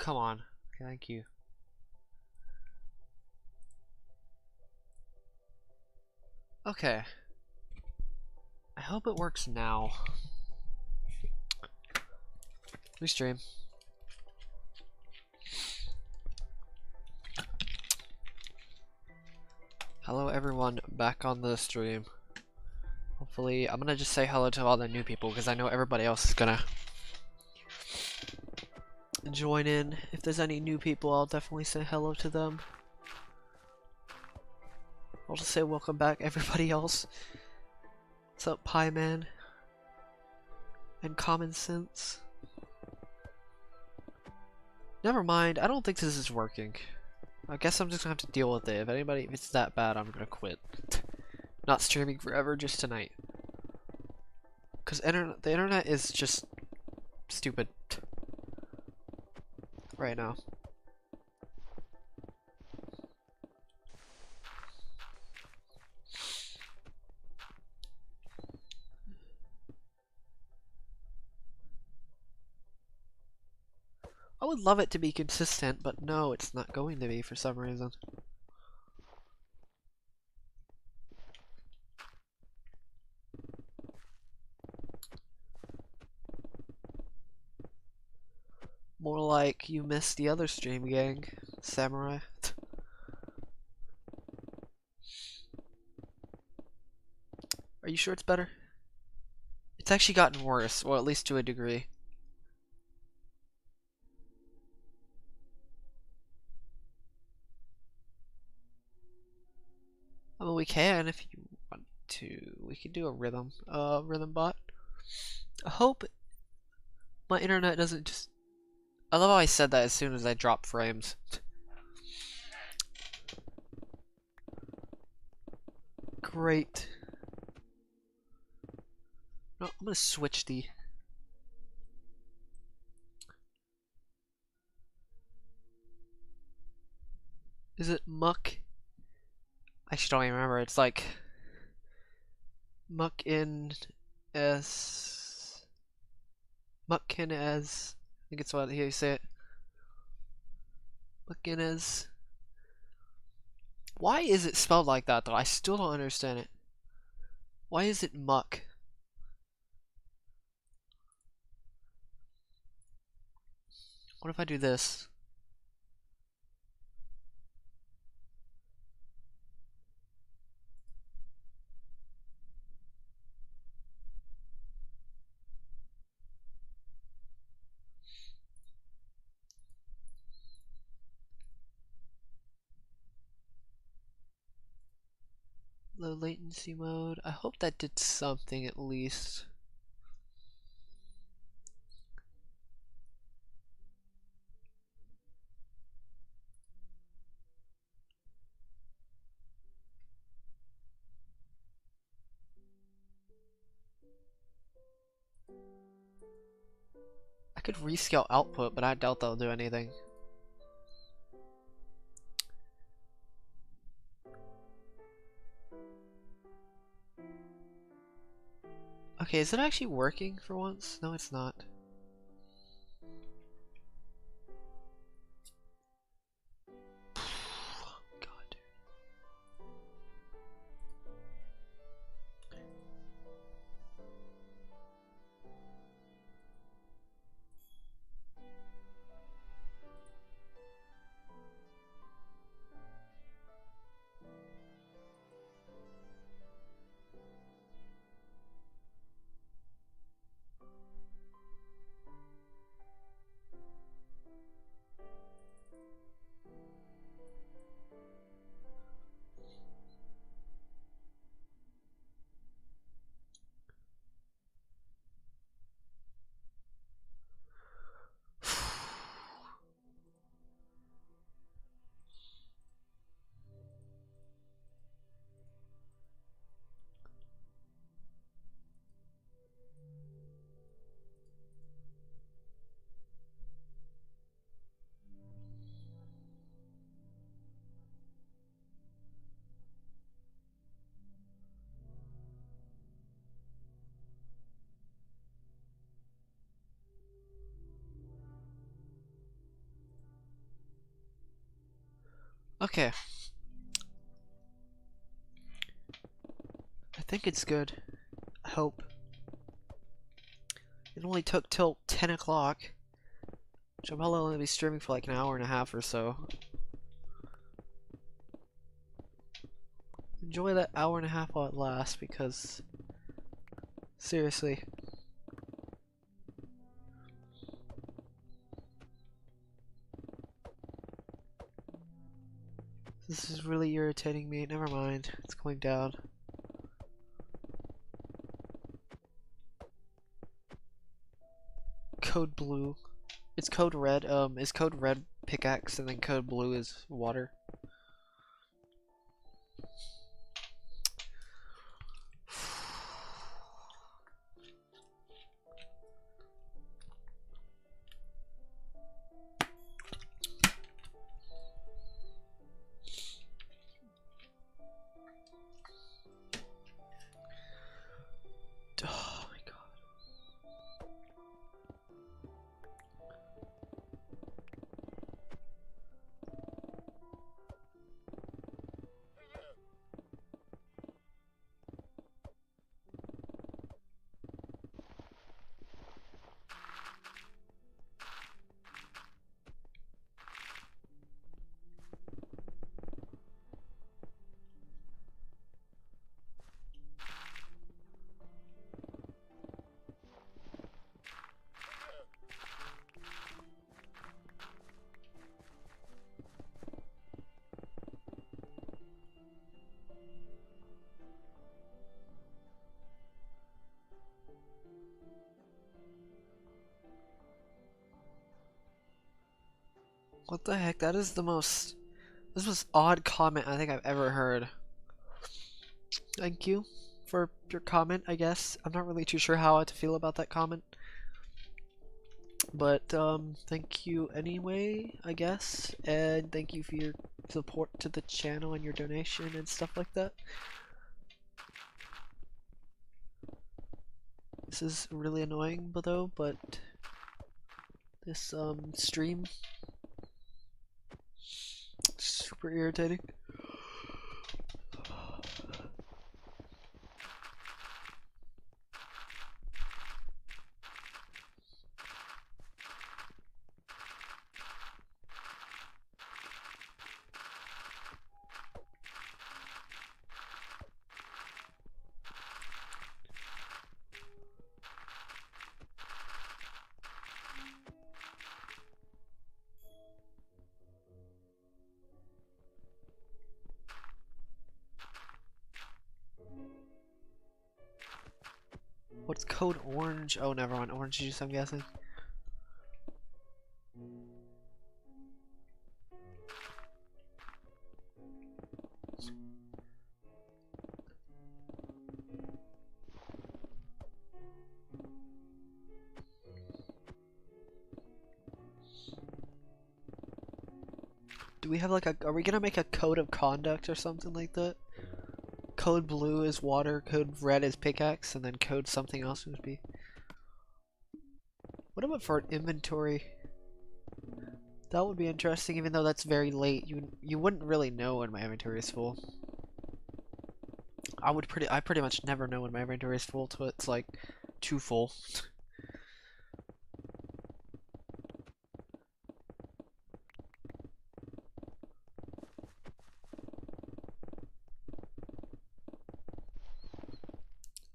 come on. Thank you. Okay. I hope it works now. Restream. Hello everyone, back on the stream. Hopefully, I'm gonna just say hello to all the new people because I know everybody else is gonna join in. If there's any new people, I'll definitely say hello to them. I'll just say welcome back everybody else. What's up, Pie Man? And Common Sense? Never mind, I don't think this is working. I guess I'm just gonna have to deal with it. If it's that bad, I'm gonna quit. Not streaming forever, just tonight. Cause the internet is just stupid right now. I would love it to be consistent, but no, it's not going to be for some reason. More like you missed the other stream, gang. Samurai. Are you sure it's better? It's actually gotten worse, or at least to a degree. I mean, we can if you want to. We can do a rhythm bot. I hope my internet doesn't just... I love how I said that as soon as I dropped frames. Great. No, I'm gonna switch the... Is it muck? I actually don't even remember. It's like... Muck in as... Muckin as... I think it's what you say it. Muckin as... Why is it spelled like that though? I still don't understand it. Why is it muck? What if I do this? Low latency mode. I hope that did something at least. I could rescale output, but I doubt that'll do anything. Okay, is it actually working for once? No, it's not. God. Okay. I think it's good. I hope. It only took till 10 o'clock. Which I'll probably only be streaming for like an hour and a half or so. Enjoy that hour and a half while it lasts, because seriously. This is really irritating me. Never mind. It's going down. Code blue. It's code red. Is code red pickaxe and then code blue is water? Oh my god. What the heck? That is the most... This was odd comment I think I've ever heard. Thank you for your comment, I guess. I'm not really too sure how to feel about that comment. But, thank you anyway, I guess. And thank you for your support to the channel and your donation and stuff like that. This is really annoying, though, but... This, stream... Super irritating. What's code orange? Oh, never mind. Orange juice, I'm guessing. Do we have like a... Are we gonna make a code of conduct or something like that? Code blue is water, code red is pickaxe, and then code something else would be... What about for an inventory? That would be interesting, even though that's very late. You wouldn't really know when my inventory is full. I pretty much never know when my inventory is full till it's like too full.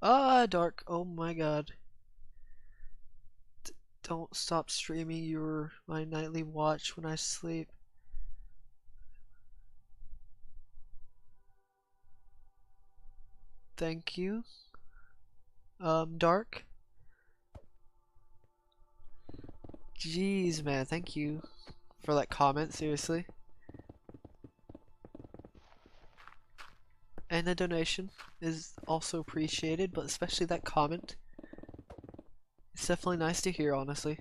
Ah, dark. Oh my god. Don't stop streaming. You're my nightly watch when I sleep. Thank you. Dark. Jeez, man. Thank you for that comment. Seriously. And the donation is also appreciated, but especially that comment. It's definitely nice to hear, honestly.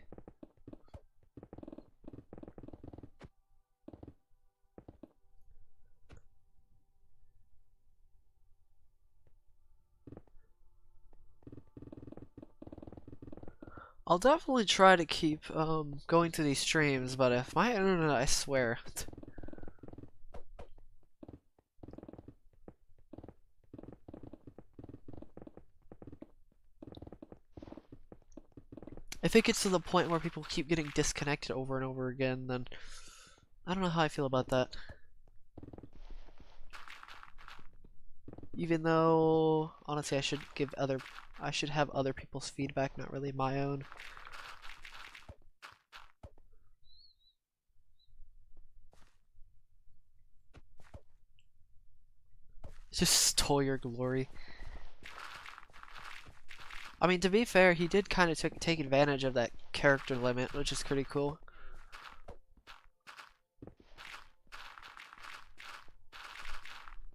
I'll definitely try to keep going to these streams, but if my internet, I swear, If it gets to the point where people keep getting disconnected over and over again, then I don't know how I feel about that. Even though, honestly, I should have other people's feedback, not really my own. Just stole your glory. I mean, to be fair, he did kind of take advantage of that character limit, which is pretty cool.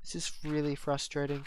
It's just really frustrating.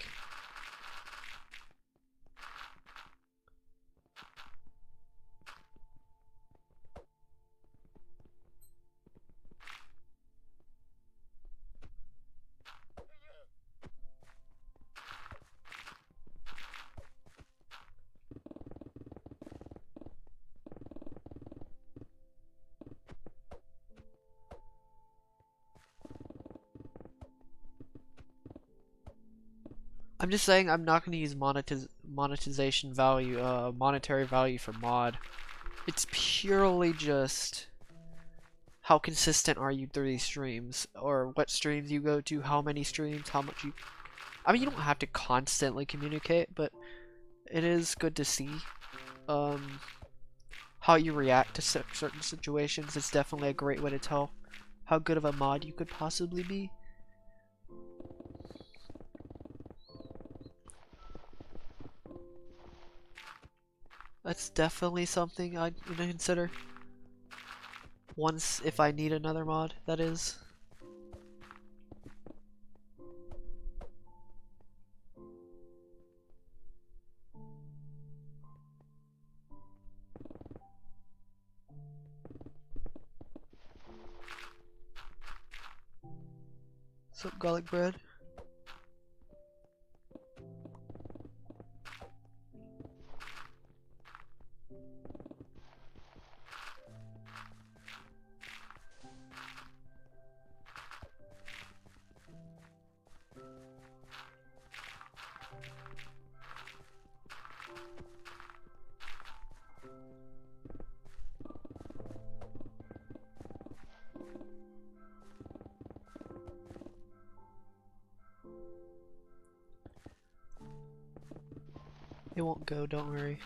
I'm just saying I'm not going to use monetization value, monetary value for mod. It's purely just how consistent are you through these streams, or what streams you go to, how many streams, how much you... I mean, you don't have to constantly communicate, but it is good to see how you react to certain situations. It's definitely a great way to tell how good of a mod you could possibly be. That's definitely something I'd consider. Once, if I need another mod, that is. What's up, garlic bread? It won't go, don't worry.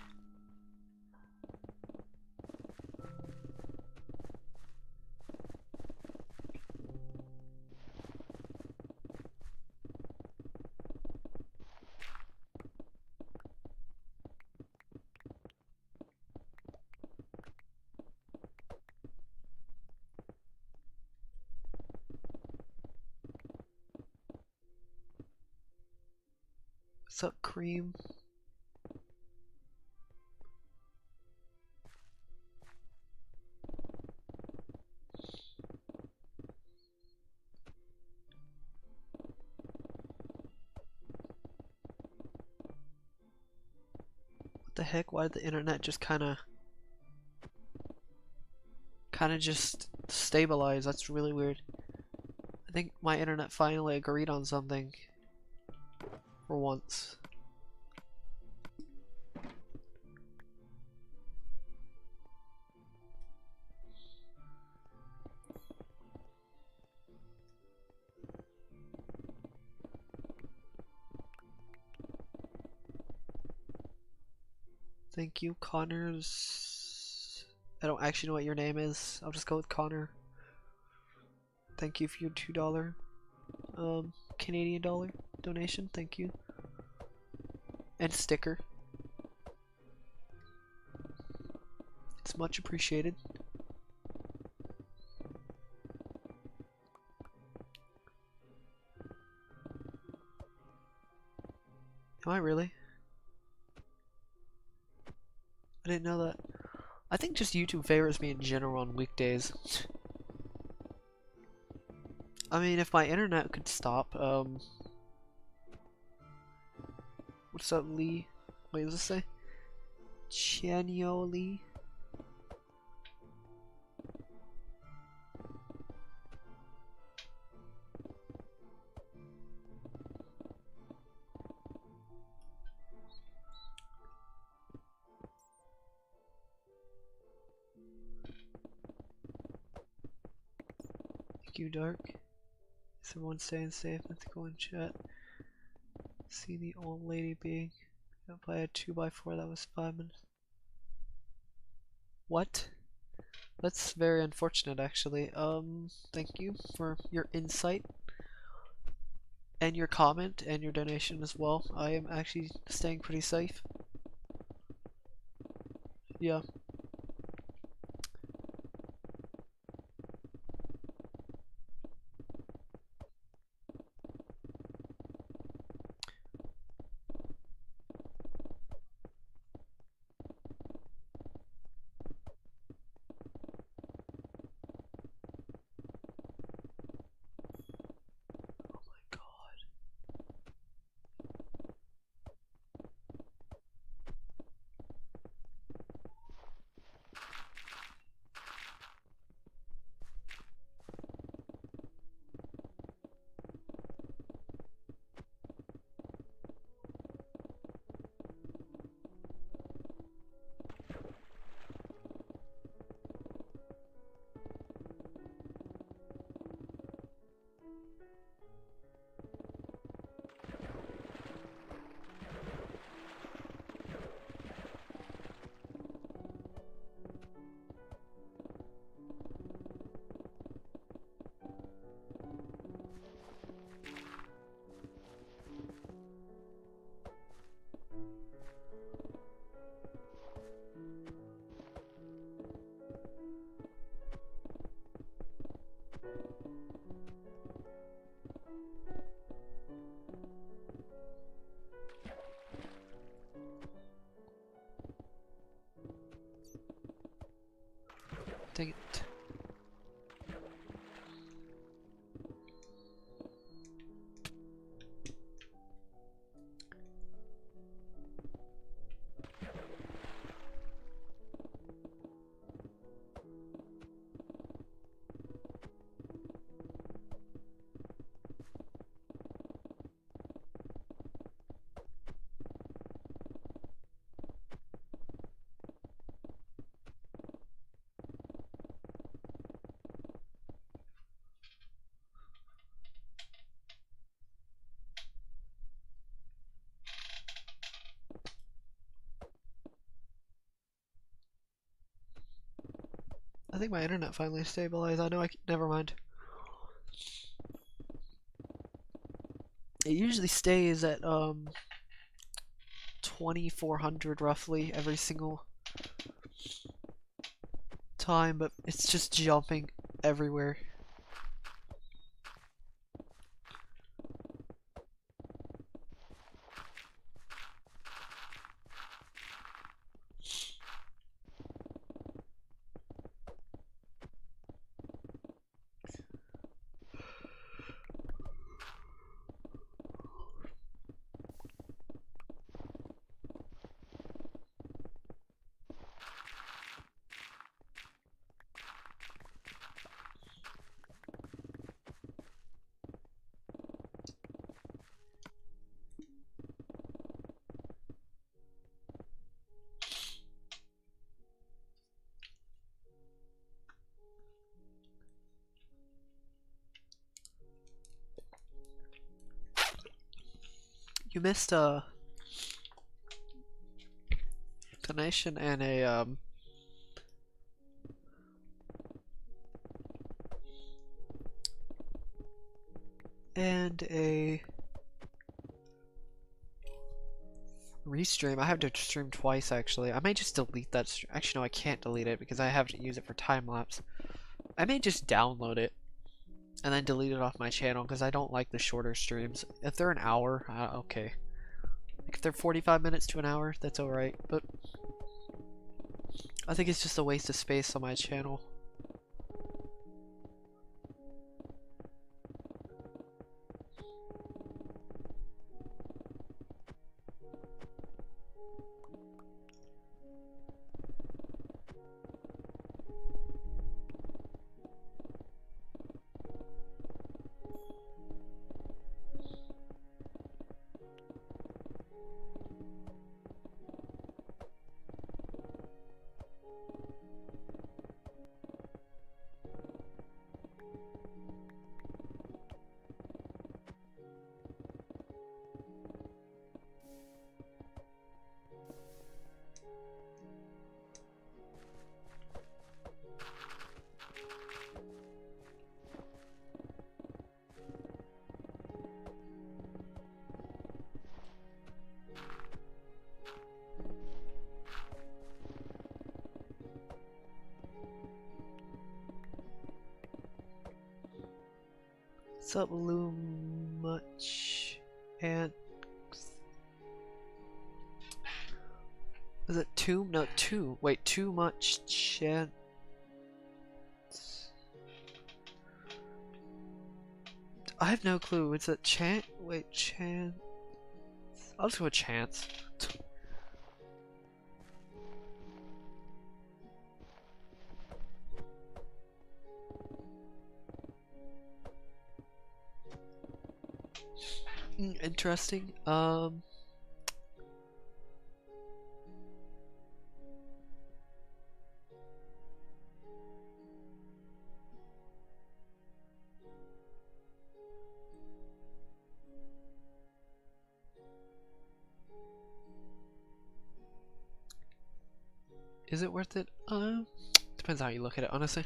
What's up, cream? What the heck? Why did the internet just kinda just stabilize? That's really weird. I think my internet finally agreed on something. For once. Thank you, Connors. I don't actually know what your name is. I'll just go with Connor. Thank you for your $2 Canadian dollar donation. Thank you. And sticker. It's much appreciated. Am I really? I didn't know that. I think just YouTube favors me in general on weekdays. I mean, if my internet could stop, what's up, Lee? Wait, what does it say? Chanyo Lee? Thank you, Dark. Is everyone staying safe? Mythical in chat. See the old lady being up by a 2x4 that was 5 minutes. What? That's very unfortunate, actually. Thank you for your insight and your comment and your donation as well. I am actually staying pretty safe. Yeah. Dang it. I think my internet finally stabilized. I know never mind. It usually stays at 2400 roughly every single time, but it's just jumping everywhere. You missed a donation and a restream. I have to stream twice actually. I may just delete that stream. Actually no, I can't delete it because I have to use it for time lapse. I may just download it and then delete it off my channel because I don't like the shorter streams. If they're an hour, okay. Like if they're 45 minutes to an hour, that's alright, but I think it's just a waste of space on my channel. What's up, Much and is it two? No, two. Wait, too much chance. I have no clue. It's a chance. Wait, chance. I'll just go with chance. Interesting. Is it worth it? Depends how you look at it, honestly.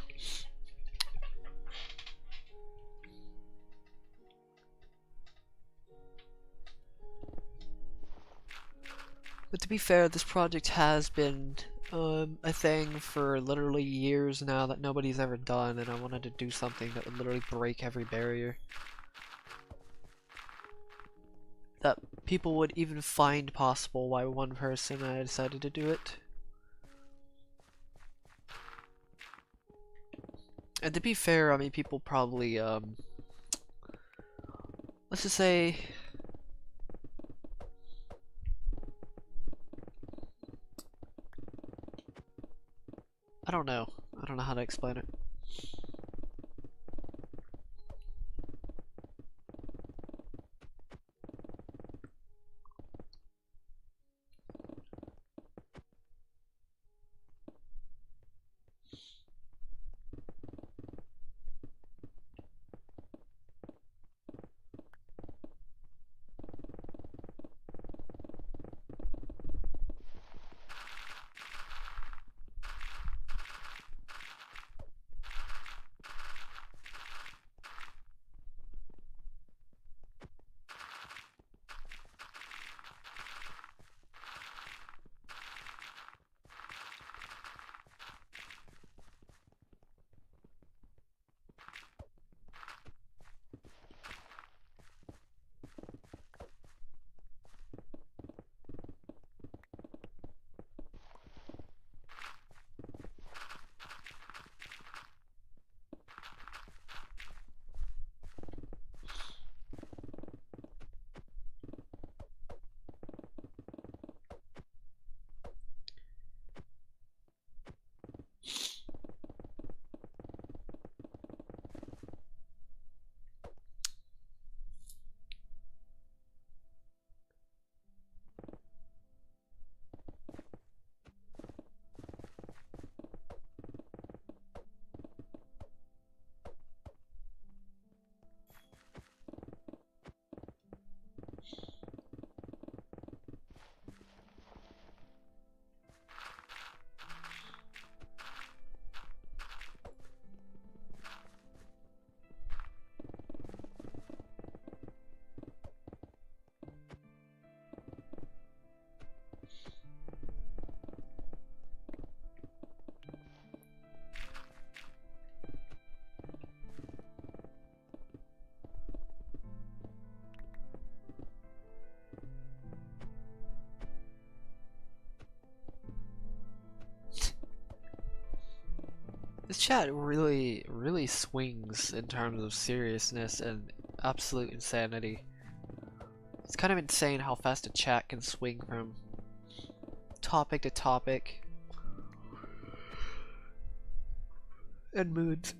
But to be fair, this project has been a thing for literally years now that nobody's ever done, and I wanted to do something that would literally break every barrier that people would even find possible. Why one person, I decided to do it. And to be fair, I mean, people probably let's just say I don't know how to explain it. This chat really swings in terms of seriousness and absolute insanity. It's kind of insane how fast a chat can swing from topic to topic and moods.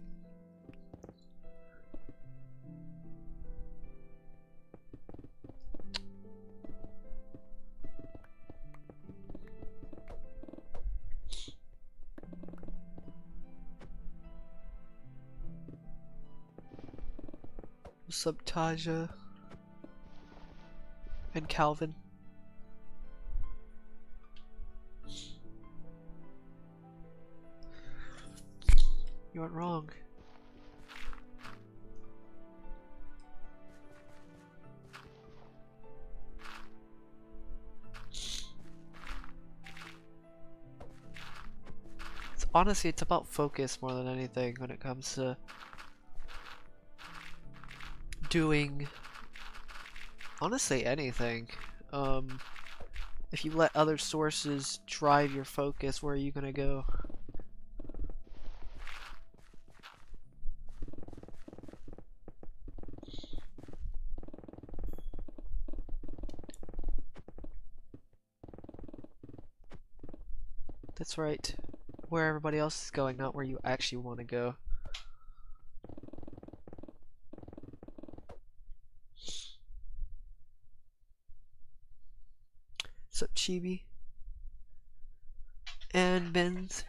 What's up, Taja and Calvin? You aren't wrong. Honestly, it's about focus more than anything when it comes to doing honestly anything. If you let other sources drive your focus, where are you gonna go? That's right. Where everybody else is going, not where you actually want to go. Sup, Chibi? And Benz?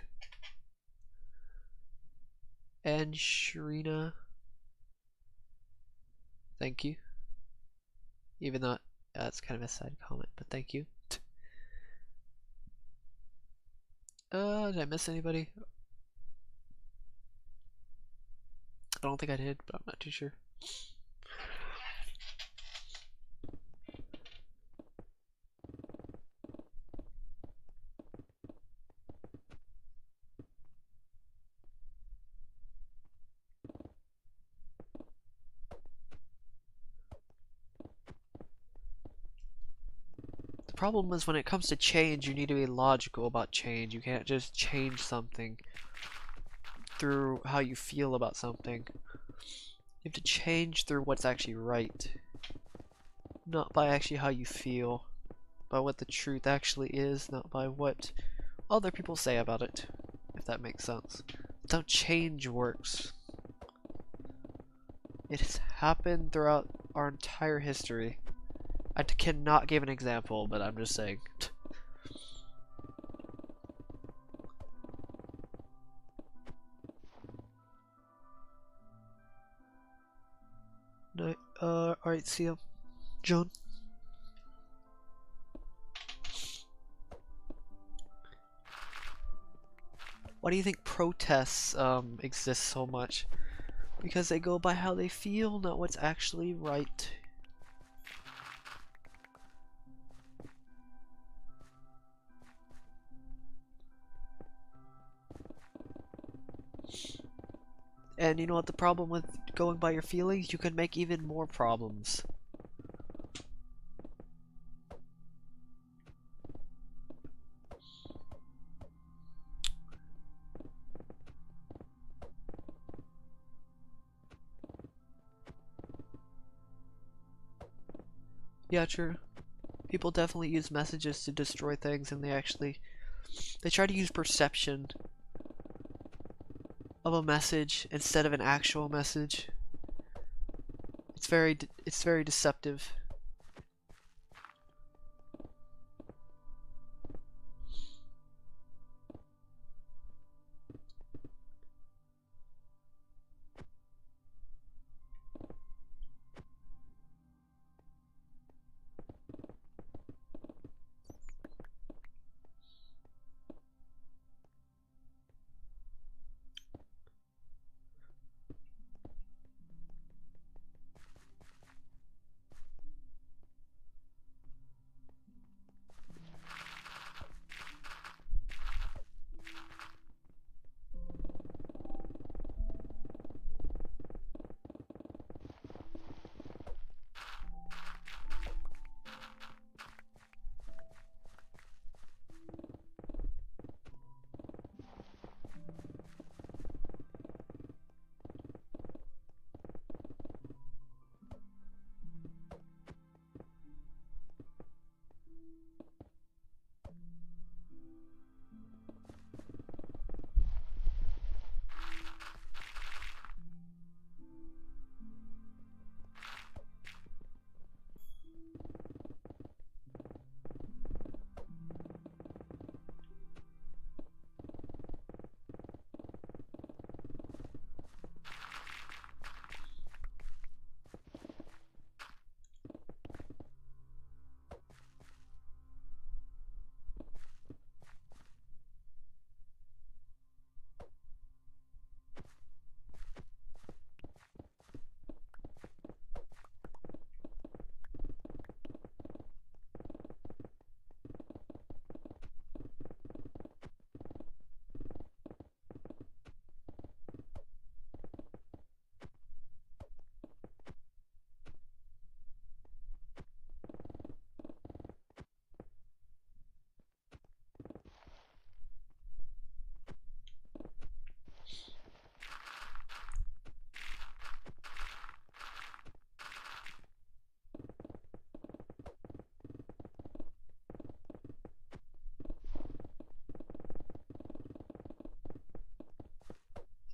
And Sharina? Thank you. Even though that's kind of a side comment, but thank you. Did I miss anybody? I don't think I did, but I'm not too sure. The problem is when it comes to change, you need to be logical about change. You can't just change something through how you feel about something. You have to change through what's actually right. Not by actually how you feel. By what the truth actually is, not by what other people say about it. If that makes sense. That's how change works. It has happened throughout our entire history. I cannot give an example, but I'm just saying. No, alright, see ya. John? Why do you think protests exist so much? Because they go by how they feel, not what's actually right. And you know what the problem with going by your feelings? You can make even more problems. Yeah, true. People definitely use messages to destroy things, and they try to use perception of a message instead of an actual message. It's very deceptive.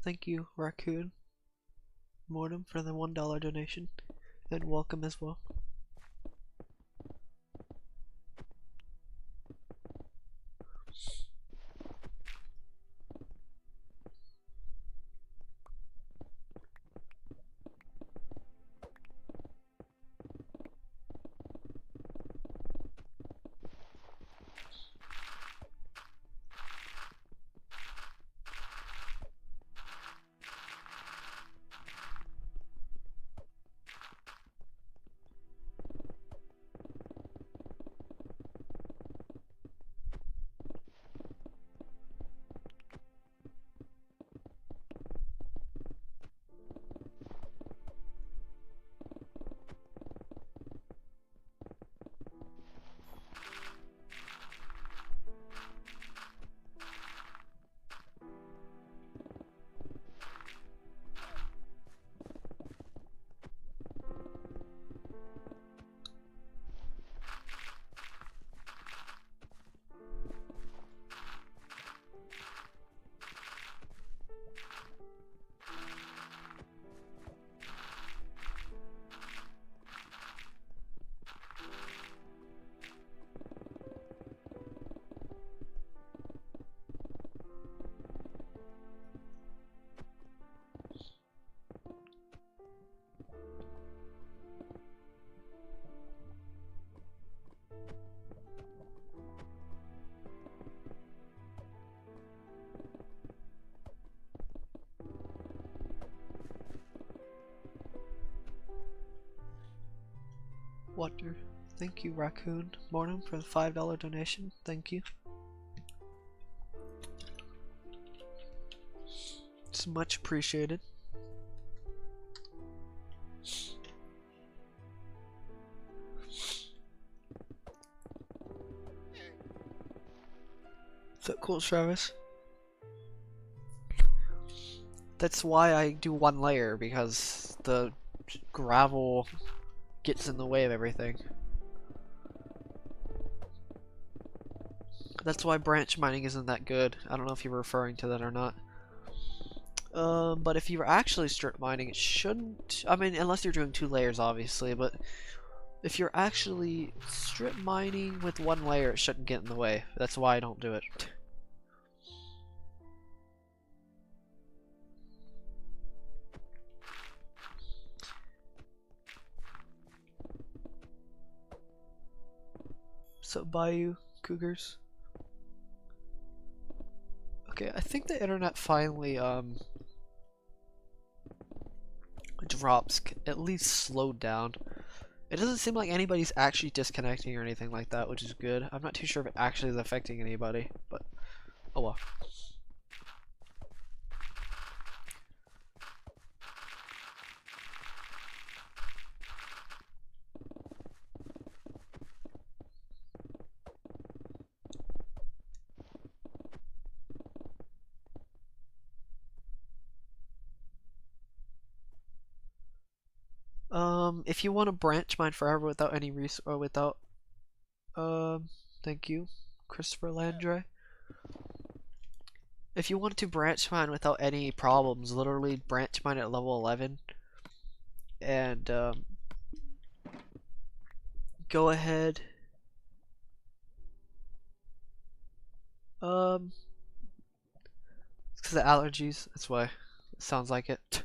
Thank you, Raccoon Mortem, for the $1 donation, and welcome as well. Water. Thank you, Raccoon Mortem, for the $5 donation. Thank you. It's much appreciated. Is that cool, Travis? That's why I do one layer, because the gravel gets in the way of everything. That's why branch mining isn't that good. I don't know if you're referring to that or not. But if you're actually strip mining, it shouldn't. I mean, unless you're doing 2 layers, obviously. But if you're actually strip mining with 1 layer, it shouldn't get in the way. That's why I don't do it. So Bayou Cougars. Okay, I think the internet finally drops, at least slowed down. It doesn't seem like anybody's actually disconnecting or anything like that, which is good. I'm not too sure if it actually is affecting anybody, but oh well. If you want to branch mine forever without any thank you, Christopher Landry. If you want to branch mine without any problems, literally branch mine at level 11, and go ahead. It's because of allergies. That's why it sounds like it.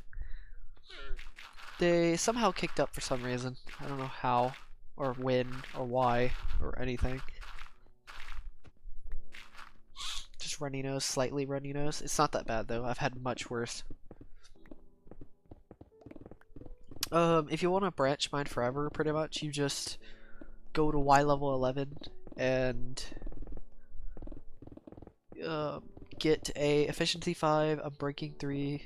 They somehow kicked up for some reason. I don't know how, or when, or why, or anything. Just runny nose, slightly runny nose. It's not that bad though. I've had much worse. If you want to branch mine forever, pretty much, you just go to Y level 11 and get a efficiency 5, a breaking 3,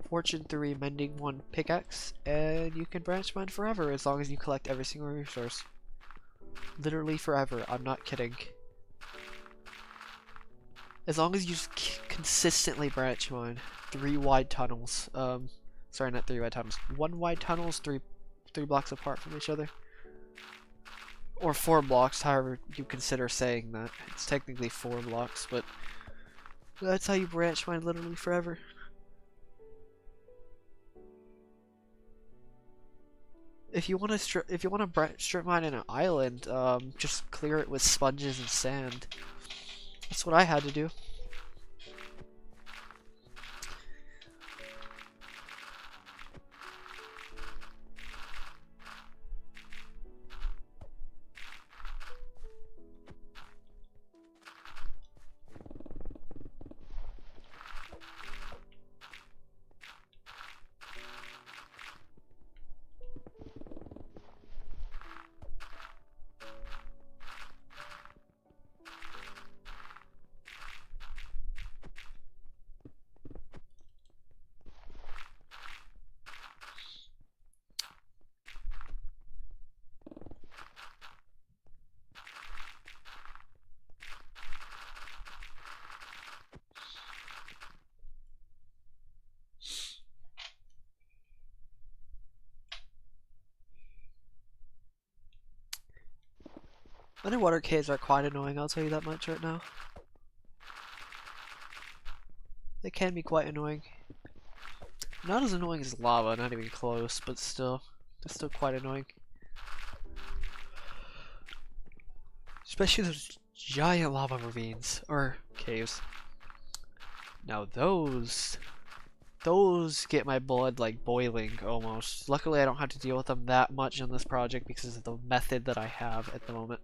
fortune 3, mending 1 pickaxe, and you can branch mine forever as long as you collect every single resource. Literally forever. I'm not kidding. As long as you just consistently branch mine. 3 wide tunnels. Sorry, not 3 wide tunnels. 1 wide tunnels, 3 blocks apart from each other. Or 4 blocks, however you consider saying that. It's technically 4 blocks, but that's how you branch mine literally forever. if you want to strip mine in an island, just clear it with sponges and sand. That's what I had to do. Underwater caves are quite annoying, I'll tell you that much right now. They can be quite annoying. Not as annoying as lava, not even close, but still. They're still quite annoying. Especially those giant lava ravines, or caves. Now those get my blood like boiling almost. Luckily I don't have to deal with them that much on this project because of the method that I have at the moment.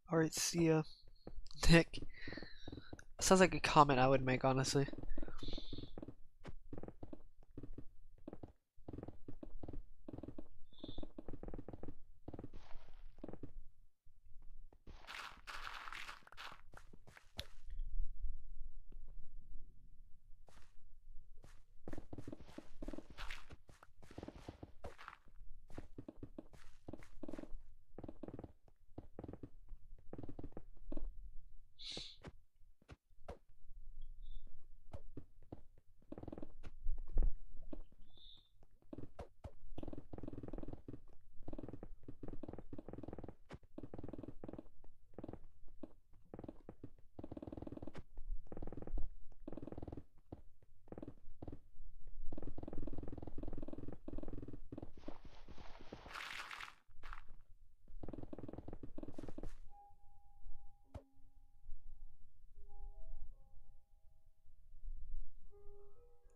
Alright, see ya, Nick. Sounds like a comment I would make, honestly.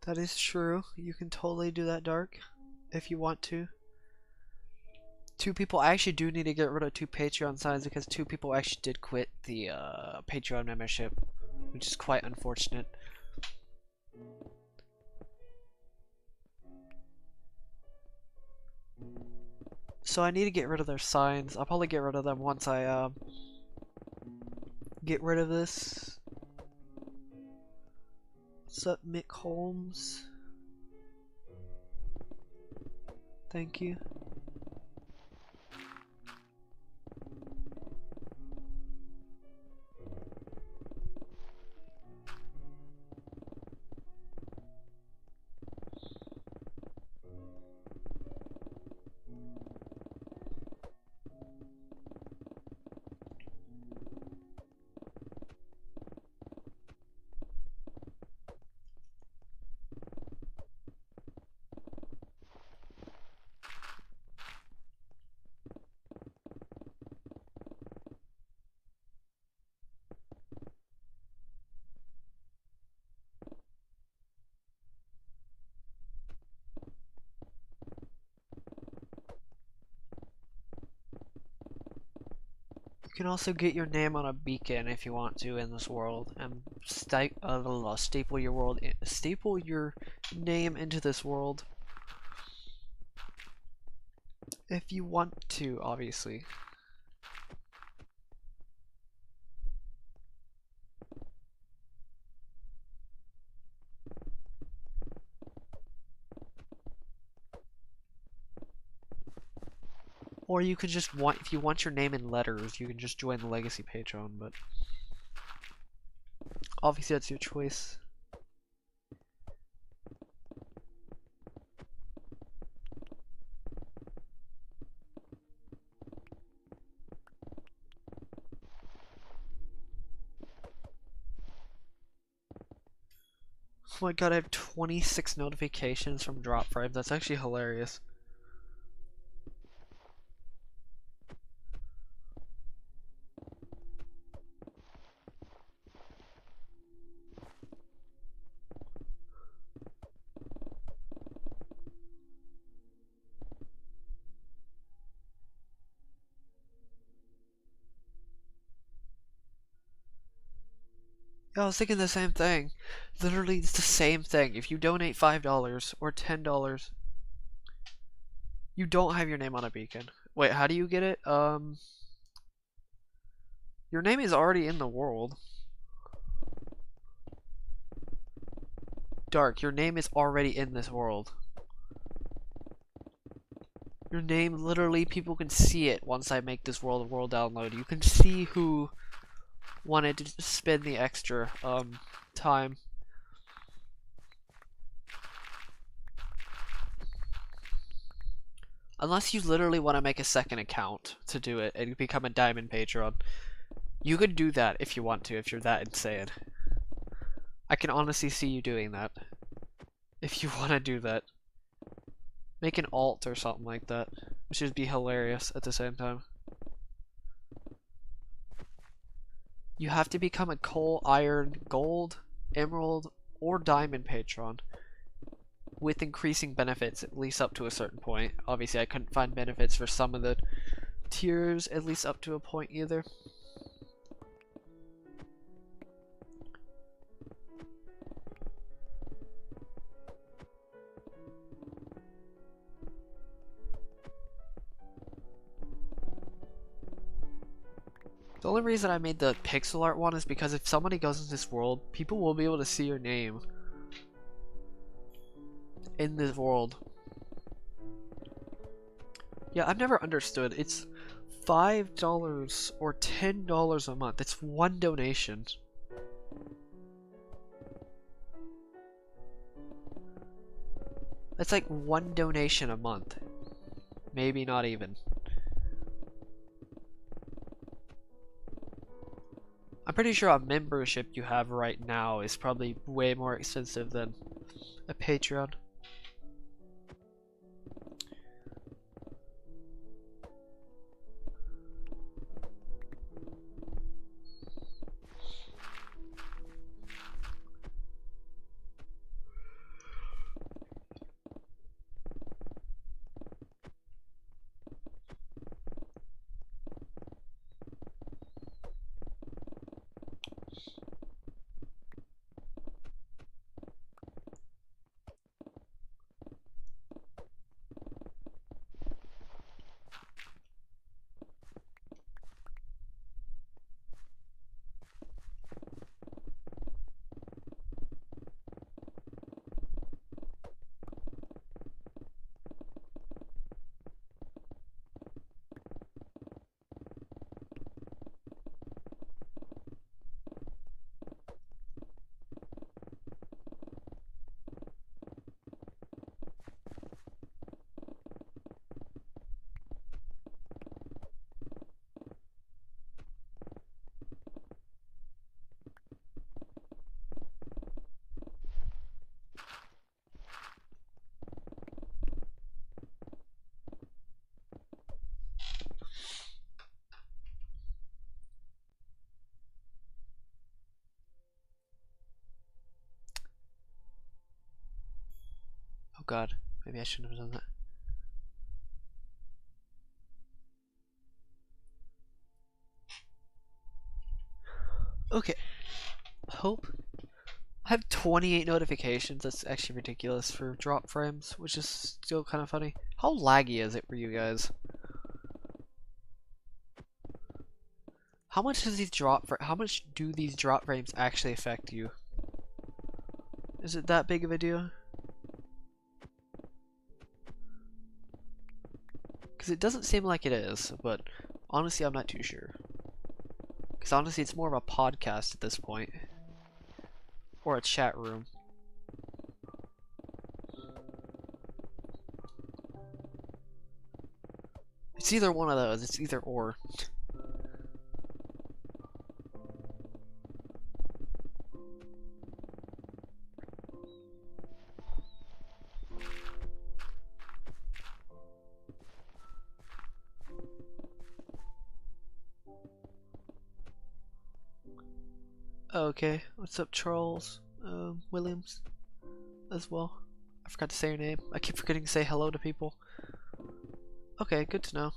That is true. You can totally do that, Dark, if you want to. Two people, I actually do need to get rid of 2 Patreon signs because 2 people actually did quit the Patreon membership, which is quite unfortunate. So I need to get rid of their signs. I'll probably get rid of them once I get rid of this. What's up, Mick Holmes? Thank you. You can also get your name on a beacon if you want to in this world, and staple your name into this world if you want to, obviously. Or you could just if you want your name in letters, you can just join the Legacy Patreon, but obviously that's your choice. Oh my god, I have 26 notifications from Drop Frames. That's actually hilarious. Yeah, I was thinking the same thing. Literally, it's the same thing. If you donate $5 or $10, you don't have your name on a beacon. Wait, how do you get it? Your name is already in the world. Dark, your name is already in this world. Your name, literally, people can see it once I make this world download. You can see who wanted to spend the extra time. Unless you literally want to make a second account to do it and become a diamond patron. You could do that if you want to, if you're that insane. I can honestly see you doing that. If you want to do that. Make an alt or something like that. Which would be hilarious at the same time. You have to become a coal, iron, gold, emerald, or diamond patron. With increasing benefits, at least up to a certain point. Obviously, I couldn't find benefits for some of the tiers, at least up to a point either. The only reason I made the pixel art one is because if somebody goes into this world, people will be able to see your name in this world. Yeah, I've never understood. It's $5 or $10 a month. It's one donation. That's like one donation a month. Maybe not even. I'm pretty sure a membership you have right now is probably way more expensive than a Patreon. Oh god, maybe I shouldn't have done that. Okay. Hope. I have 28 notifications. That's actually ridiculous for drop frames, which is still kind of funny. How laggy is it for you guys? How much do these drop frames actually affect you? Is it that big of a deal? Because it doesn't seem like it is, but honestly, I'm not too sure. Because honestly, it's more of a podcast at this point. Or a chat room. It's either one of those. It's either or. Okay, what's up, Charles Williams as well? I forgot to say your name. I keep forgetting to say hello to people. Okay, good to know.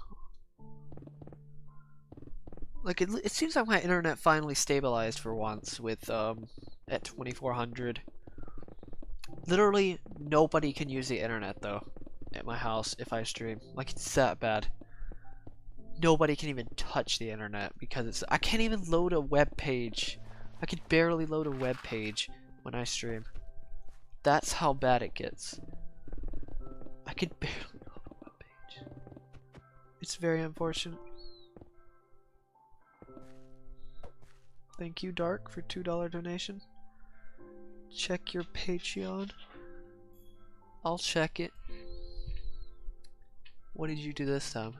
Like, it seems like my internet finally stabilized for once with, at 2400. Literally, nobody can use the internet, though, at my house if I stream. Like, it's that bad. Nobody can even touch the internet because I can't even load a web page. I could barely load a web page when I stream. That's how bad it gets. I could barely load a web page. It's very unfortunate. Thank you, Dark, for $2 donation. Check your Patreon. I'll check it. What did you do this time?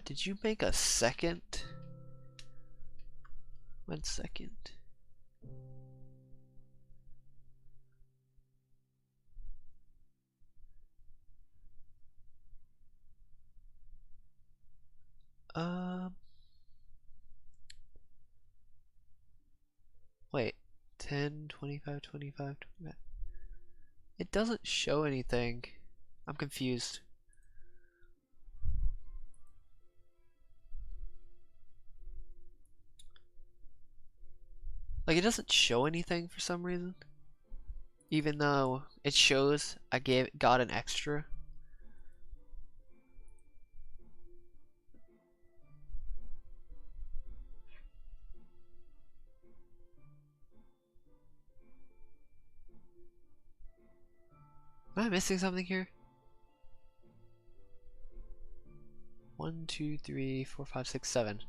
Did you make a second? 1 second. Wait. 10, 25, 25, 25. It doesn't show anything. I'm confused. Like, it doesn't show anything for some reason. Even though it shows I got an extra. Am I missing something here? 1, 2, 3, 4, 5, 6, 7.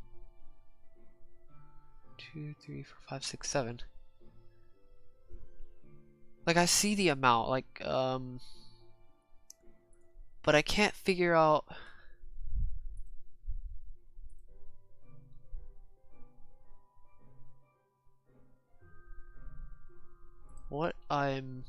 2, 3, 4, 5, 6, 7. Like, I see the amount, like, but I can't figure out what I'm...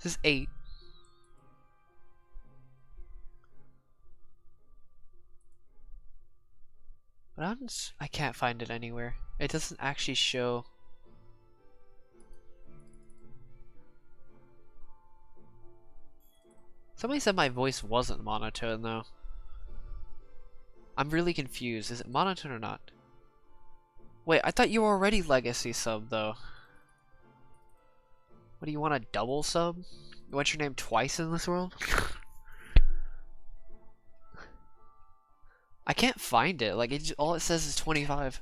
This is 8. But I can't find it anywhere. It doesn't actually show. Somebody said my voice wasn't monotone though. I'm really confused. Is it monotone or not? Wait, I thought you were already legacy sub though. What do you want, a double sub? You want your name twice in this world? I can't find it. Like, all it says is 25.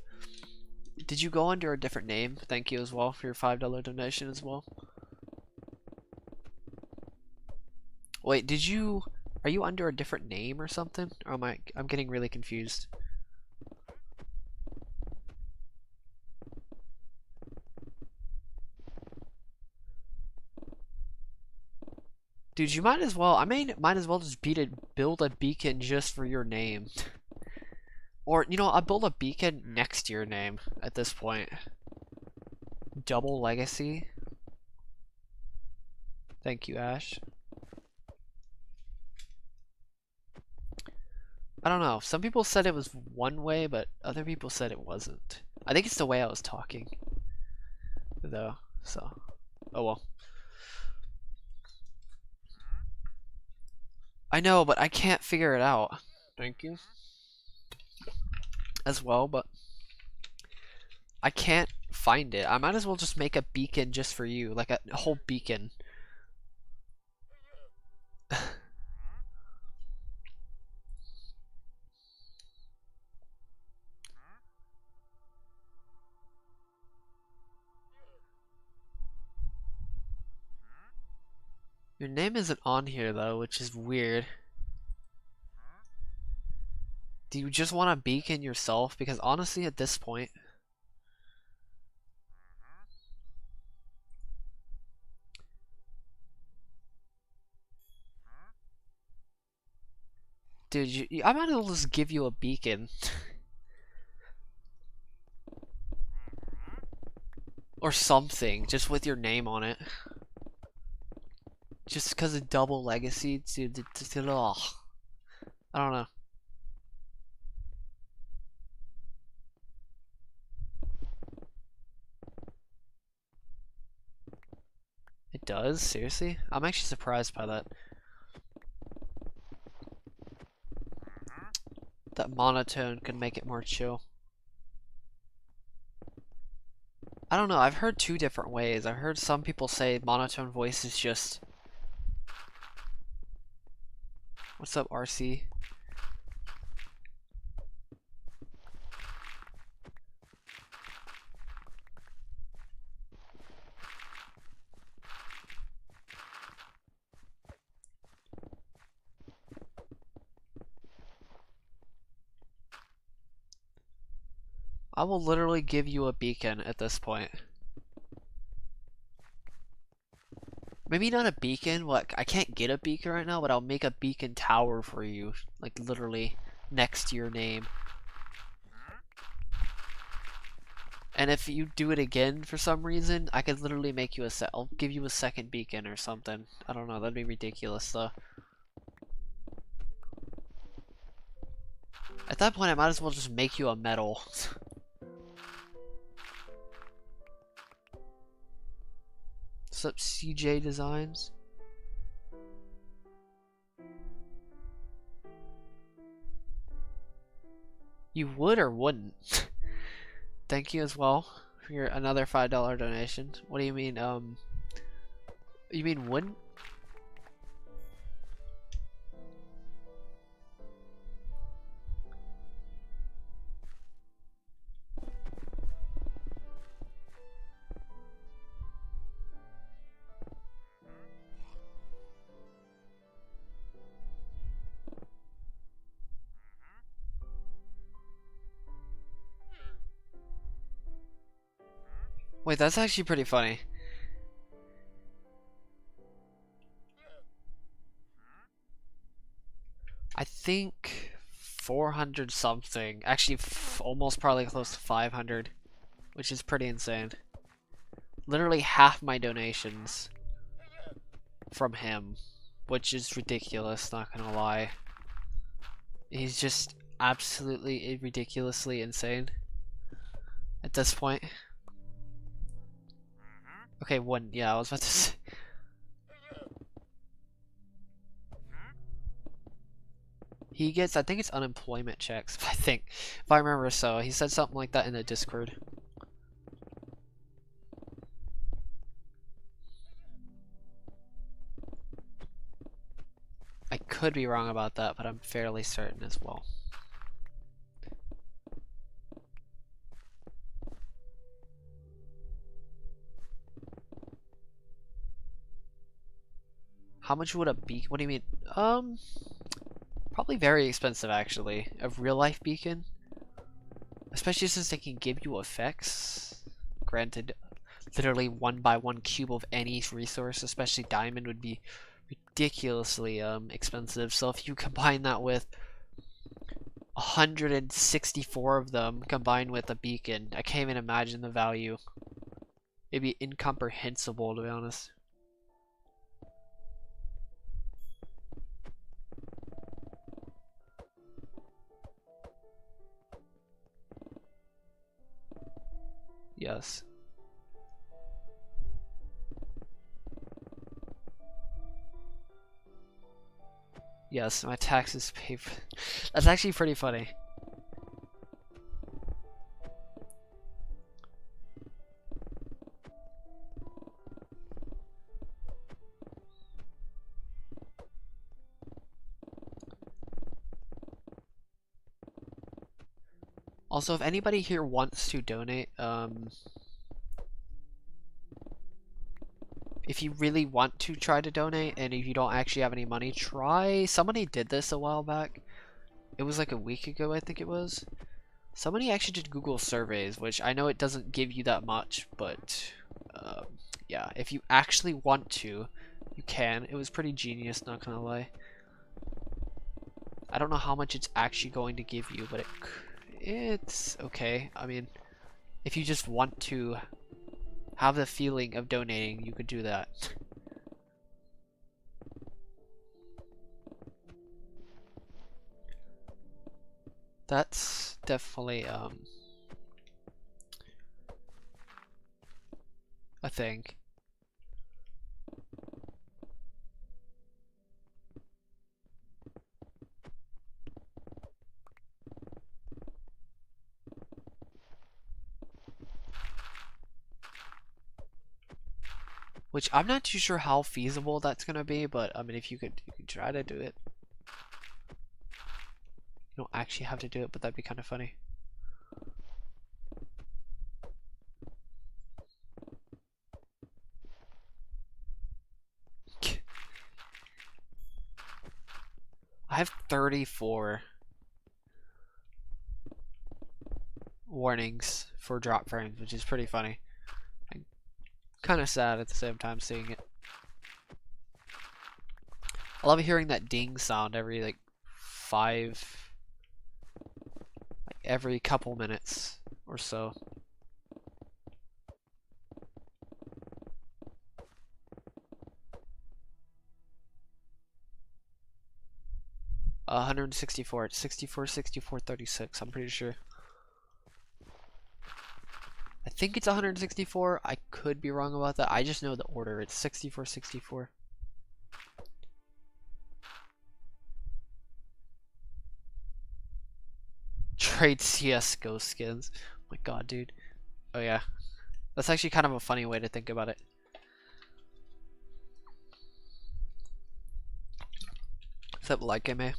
Did you go under a different name? Thank you as well for your $5 donation as well. Wait, are you under a different name or something? Or I'm getting really confused. Dude, you might as well, might as well just build a beacon just for your name. Or, you know, I'll build a beacon next to your name at this point. Double legacy. Thank you, Ash. I don't know. Some people said it was one way, but other people said it wasn't. I think it's the way I was talking, though. So, oh well. I know, but I can't figure it out. Thank you. As well, but I can't find it. I might as well just make a beacon just for you, like a whole beacon. Your name isn't on here though, which is weird. Do you just want to beacon yourself? Because honestly, at this point, dude, I might as well just give you a beacon. Or something, just with your name on it. Just because of double legacy, dude, ugh. I don't know. It does? Seriously? I'm actually surprised by that. That monotone could make it more chill. I don't know, I've heard two different ways. I've heard some people say monotone voice is just... What's up, RC? I will literally give you a beacon at this point. Maybe not a beacon, like I can't get a beacon right now, but I'll make a beacon tower for you. Like literally next to your name. And if you do it again for some reason, I could literally make you I'll give you a second beacon or something. I don't know, that'd be ridiculous though. At that point, I might as well just make you a medal. What's up, CJ Designs? You would or wouldn't? Thank you as well for your another $5 donation. What do you mean, you mean wouldn't? Wait, that's actually pretty funny. I think 400 something. Actually, almost probably close to 500, which is pretty insane. Literally half my donations from him, which is ridiculous, not gonna lie. He's just absolutely ridiculously insane at this point. Okay, one, yeah, I was about to say. He gets, I think it's unemployment checks, I think, if I remember so. He said something like that in the Discord. I could be wrong about that, but I'm fairly certain as well. How much would a beacon? What do you mean? Probably very expensive actually. A real life beacon, especially since they can give you effects. Granted, literally 1x1 cube of any resource, especially diamond, would be ridiculously expensive. So if you combine that with 164 of them combined with a beacon, I can't even imagine the value. It'd be incomprehensible, to be honest. Yes. Yes, my taxes pay for... That's actually pretty funny. Also, if anybody here wants to donate, if you really want to try to donate, and if you don't actually have any money, try... Somebody did this a while back. It was like a week ago, I think it was. Somebody actually did Google surveys, which I know it doesn't give you that much, but yeah, if you actually want to, you can. It was pretty genius, not gonna lie. I don't know how much it's actually going to give you, but it's okay. I mean, if you just want to have the feeling of donating, you could do that. That's definitely a thing. Which I'm not too sure how feasible that's gonna be, but I mean, if you could try to do it. You don't actually have to do it, but that'd be kind of funny. I have 34 warnings for drop frames, which is pretty funny. I'm kind of sad at the same time seeing it. I love hearing that ding sound every like every couple minutes or so. Uh, 164. It's 64, 64, 36. I'm pretty sure. I think it's 164. I could be wrong about that. I just know the order. It's 64, 64. Trade CS:GO skins. Oh my god, dude. Oh yeah. That's actually kind of a funny way to think about it. Except like me.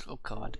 Oh god.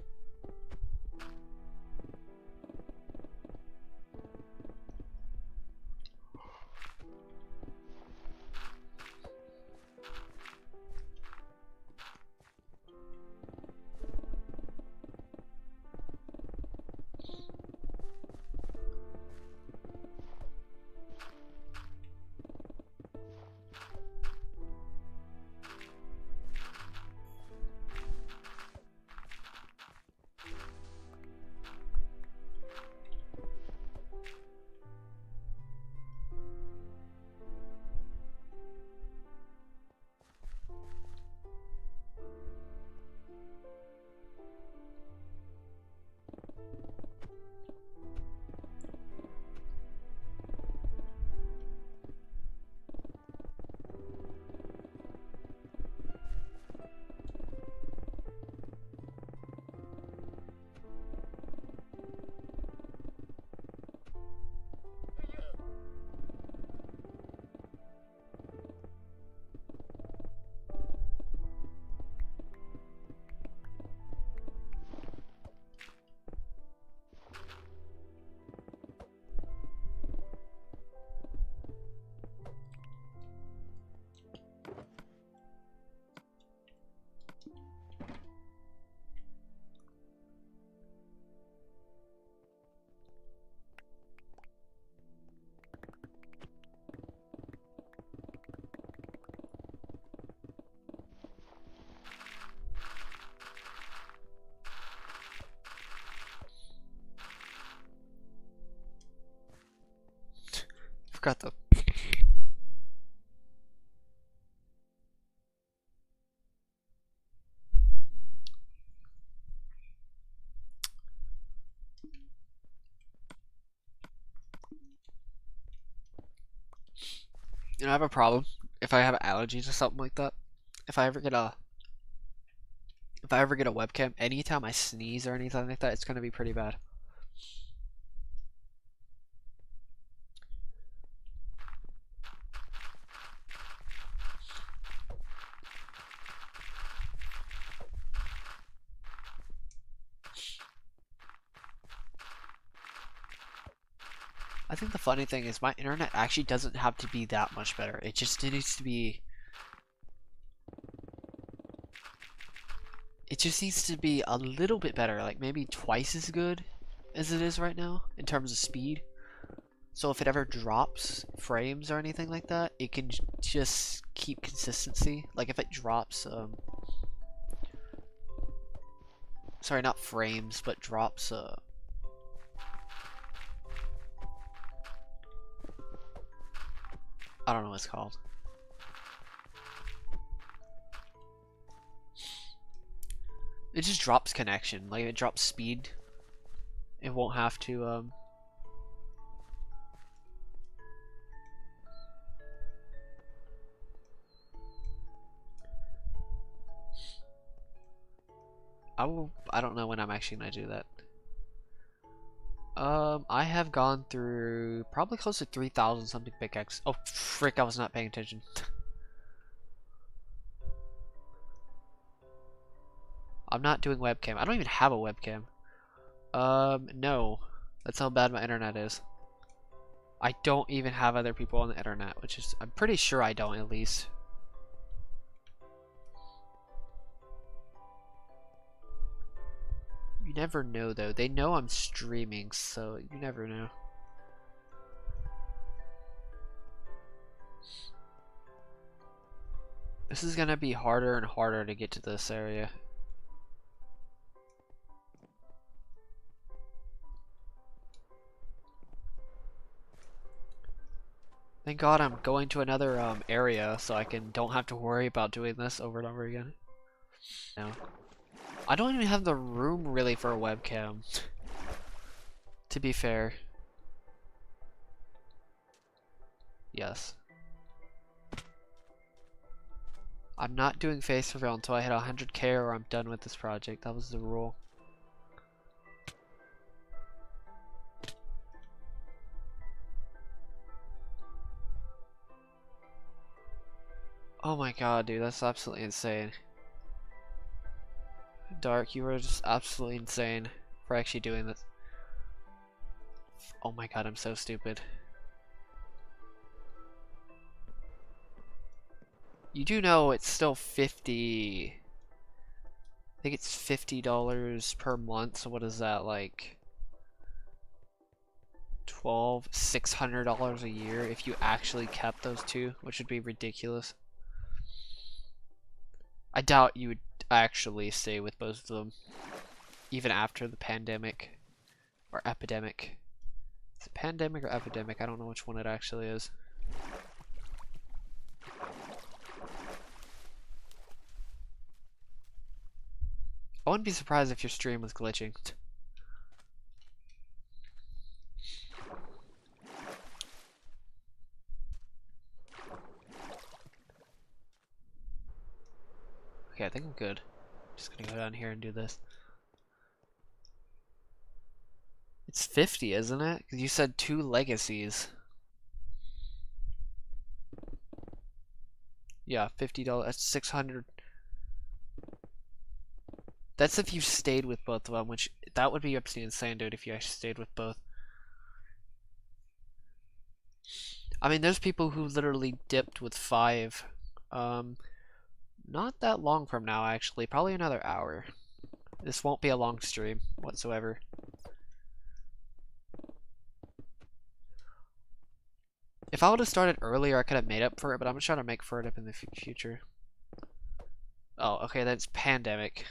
forgot though. You know, I have a problem. If I have allergies or something like that, if I ever get a webcam, anytime I sneeze or anything like that, it's gonna be pretty bad. I think the funny thing is my internet actually doesn't have to be that much better. It just needs to be... It just needs to be a little bit better, like maybe twice as good as it is right now in terms of speed. So if it ever drops frames or anything like that, it can just keep consistency. Like if it drops, sorry, not frames, but drops, I don't know what it's called. It just drops connection, like it drops speed. It won't have to, I don't know when I'm actually gonna do that. I have gone through probably close to 3,000 something pickaxe. Oh, frick, I was not paying attention. I'm not doing webcam. I don't even have a webcam. No. That's how bad my internet is. I don't even have other people on the internet, which is, I'm pretty sure I don't at least. You never know though. They know I'm streaming, so you never know. This is gonna be harder and harder to get to this area. Thank God I'm going to another area so I don't have to worry about doing this over and over again. No. I don't even have the room really for a webcam. To be fair. Yes. I'm not doing face reveal until I hit 100k or I'm done with this project. That was the rule. Oh my god, dude, that's absolutely insane. Dark, you were just absolutely insane for actually doing this. Oh my god, I'm so stupid. You do know it's still 50... I think it's $50 per month, so what is that, like... $600 a year if you actually kept those two, which would be ridiculous. I doubt you would actually stay with both of them, even after the pandemic, or epidemic. Is it pandemic or epidemic? I don't know which one it actually is. I wouldn't be surprised if your stream was glitching. Okay, I think I'm good. Just gonna go down here and do this. It's 50, isn't it? 'Cause you said 2 legacies. Yeah, $50. That's 600. That's if you stayed with both of them, which that would be absolutely insane, dude, if you actually stayed with both. I mean, there's people who literally dipped with 5. Not that long from now, actually. Probably another hour. This won't be a long stream whatsoever. If I would have started earlier, I could have made up for it, but I'm trying to make for it up in the future. Oh, okay, that's pandemic.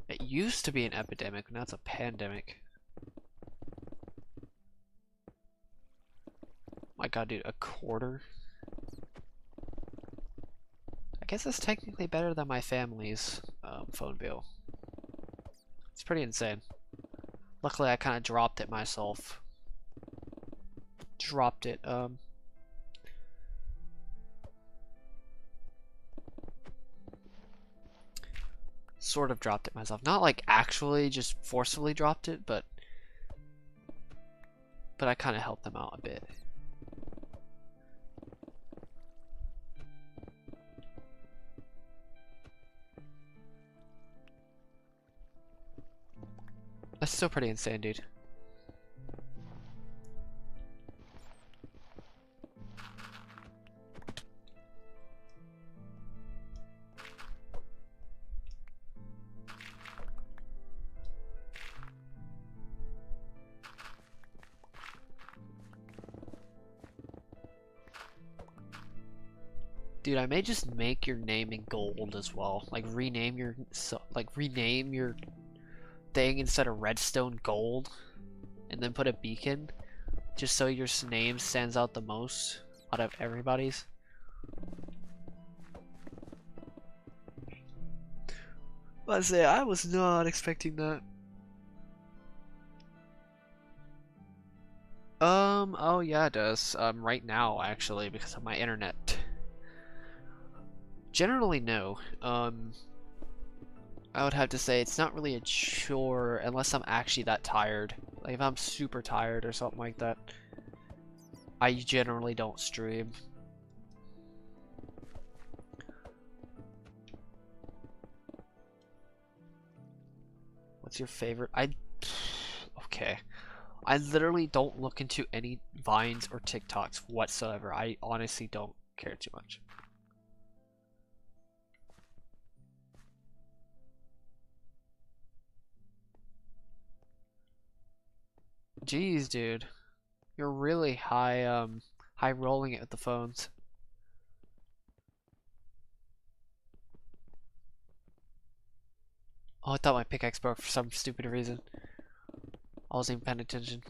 It used to be an epidemic, now it's a pandemic. My god, dude, a quarter? I guess that's technically better than my family's phone bill. It's pretty insane. Luckily, I kind of dropped it myself. Dropped it, sort of dropped it myself. Not like actually just forcibly dropped it, but I kind of helped them out a bit. That's still pretty insane, dude. Dude, I may just make your name in gold as well. Like rename your thing instead of redstone gold, and then put a beacon, just so your name stands out the most out of everybody's. Let's say I was not expecting that. Oh yeah, it does. Right now actually, because of my internet. Generally, no. I would have to say it's not really a chore unless I'm actually that tired. Like if I'm super tired or something like that, I generally don't stream. What's your favorite? Okay. I literally don't look into any Vines or TikToks whatsoever. I honestly don't care too much. Jeez, dude. You're really high rolling it with the phones. Oh, I thought my pickaxe broke for some stupid reason. I wasn't even paying attention.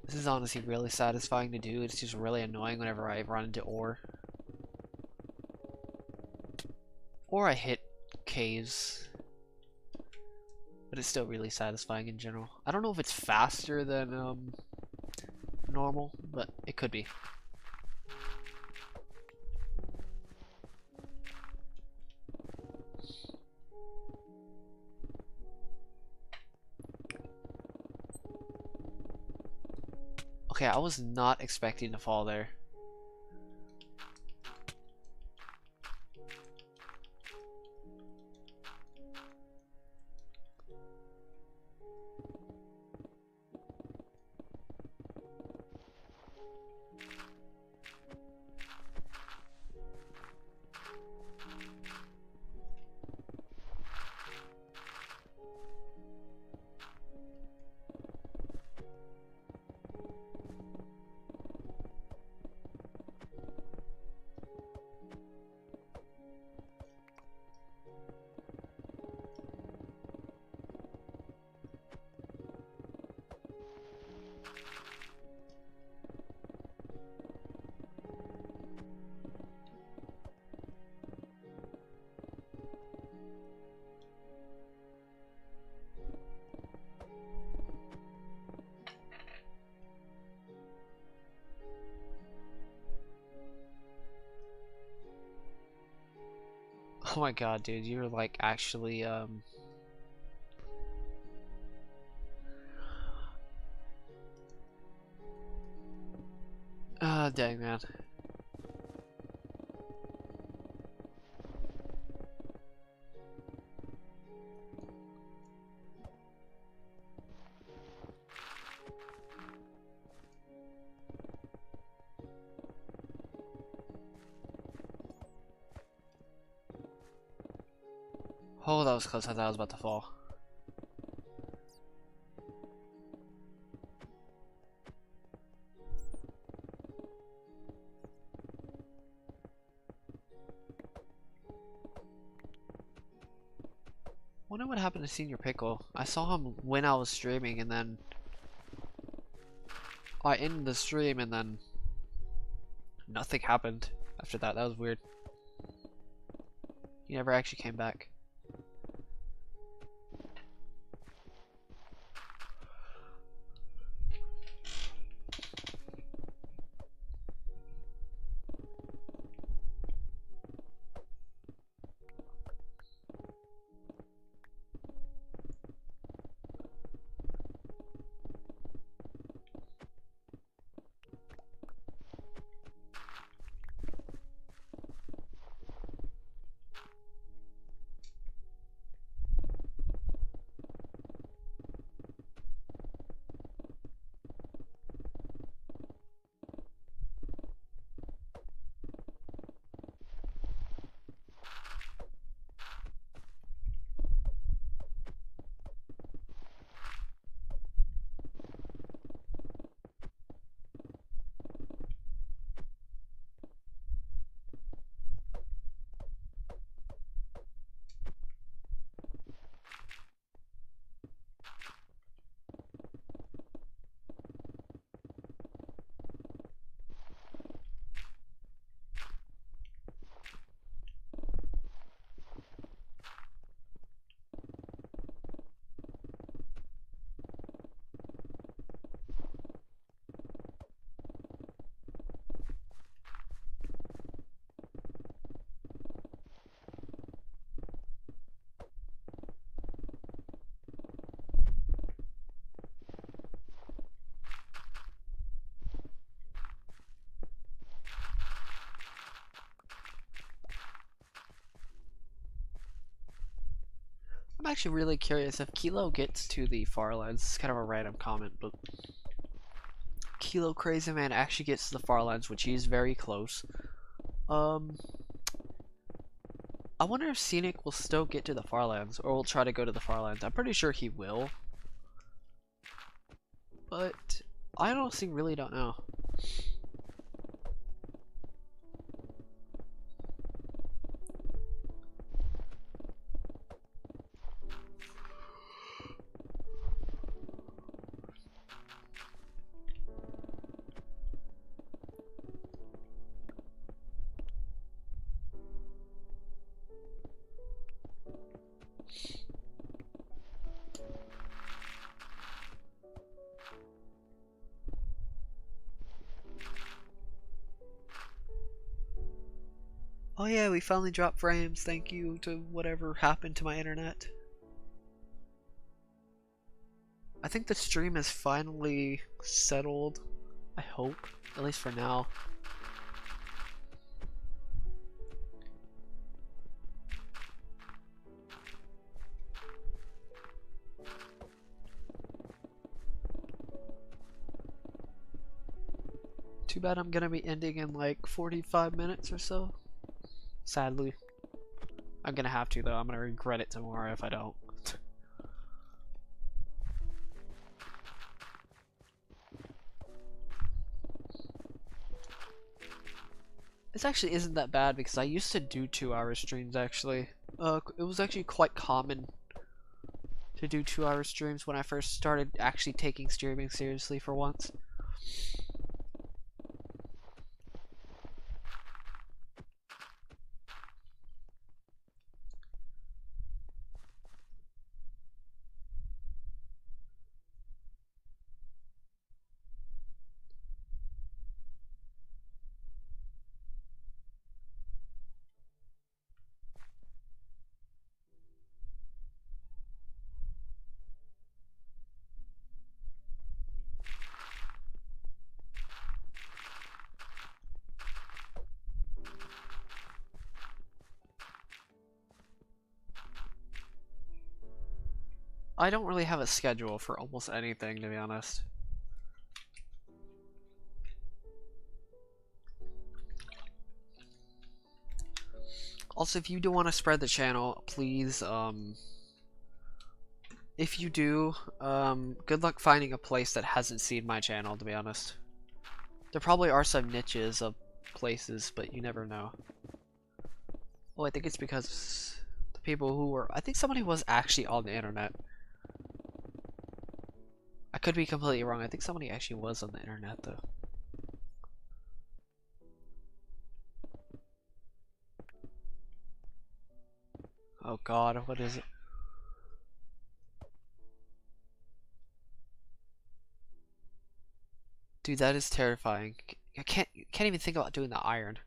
This is honestly really satisfying to do. It's just really annoying whenever I run into ore. Or I hit caves. But it's still really satisfying in general. I don't know if it's faster than normal, but it could be. Okay, I was not expecting to fall there. Oh my god, dude, you're like actually, ah, dang, man. Oh, that was close. I thought I was about to fall. Wonder what happened to Senior Pickle. I saw him when I was streaming, and then I ended the stream, and then nothing happened after that. That was weird. He never actually came back. I'm actually really curious if Kilo gets to the far lines. It's kind of a random comment, but Kilo Crazy Man actually gets to the far lines, which he's very close. I wonder if Scenic will still get to the far lands, or will try to go to the far lands. I'm pretty sure he will, but I honestly really don't know. Oh yeah, we finally dropped frames. Thank you to whatever happened to my internet. I think the stream is finally settled. I hope, at least for now. Too bad I'm gonna be ending in like 45 minutes or so. Sadly. I'm gonna have to though. I'm gonna regret it tomorrow if I don't. This actually isn't that bad because I used to do 2-hour streams actually. It was actually quite common to do 2-hour streams when I first started actually taking streaming seriously for once. I don't really have a schedule for almost anything, to be honest. Also, if you do want to spread the channel, please, if you do, good luck finding a place that hasn't seen my channel, to be honest. There probably are some niches of places, but you never know. Well, I think it's because the people who were... I think somebody was actually on the internet. I could be completely wrong. I think somebody actually was on the internet, though. Oh god, what is it? Dude, that is terrifying. I can't even think about doing the iron.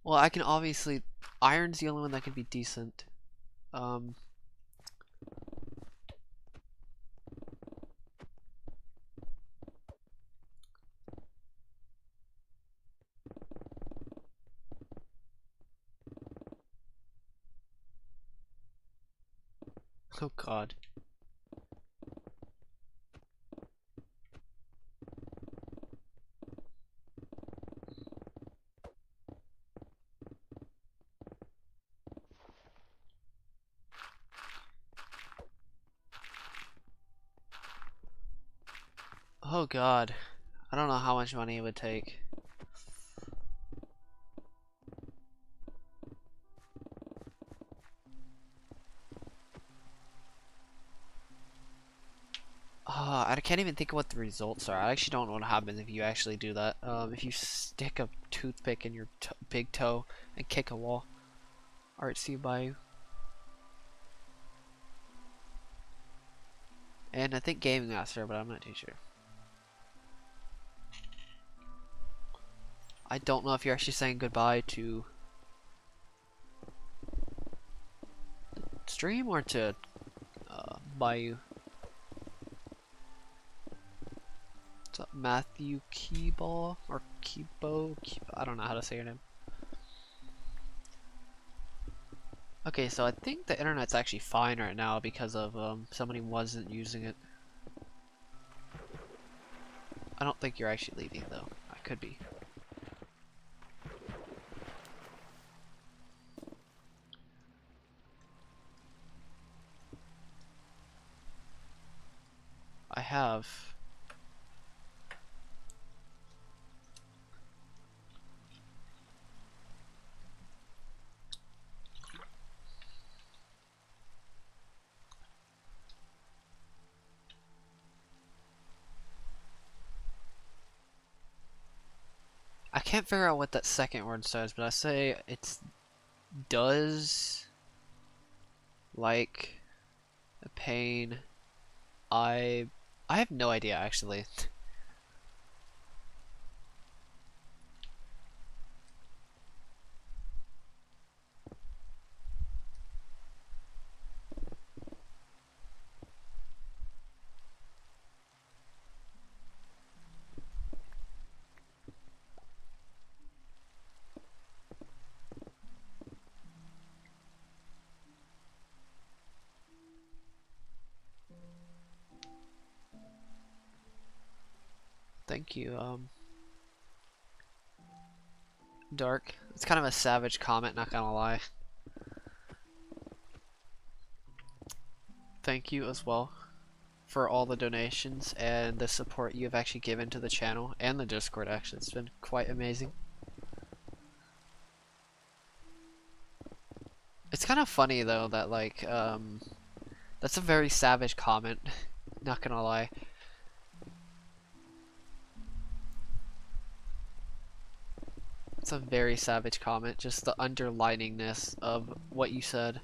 Well, I can obviously... Iron's the only one that can be decent. Oh god. Oh god. I don't know how much money it would take. I can't even think of what the results are. I actually don't know what happens if you actually do that. If you stick a toothpick in your big toe and kick a wall. Alright, see you, bye. And I think Gaming Master, but I'm not too sure. I don't know if you're actually saying goodbye to the stream or to Bayou. What's up, Matthew Keyball or Kebo? I don't know how to say your name. Okay, so I think the internet's actually fine right now because of somebody wasn't using it. I don't think you're actually leaving though. I could be. I have. I can't figure out what that second word says, but I say it's does like a pain. I have no idea actually. Thank you, Dark. It's kind of a savage comment, not gonna lie. Thank you as well for all the donations and the support you have actually given to the channel and the Discord. Actually, it's been quite amazing. It's kind of funny though that like that's a very savage comment, not gonna lie. It's a very savage comment, just the underliningness of what you said.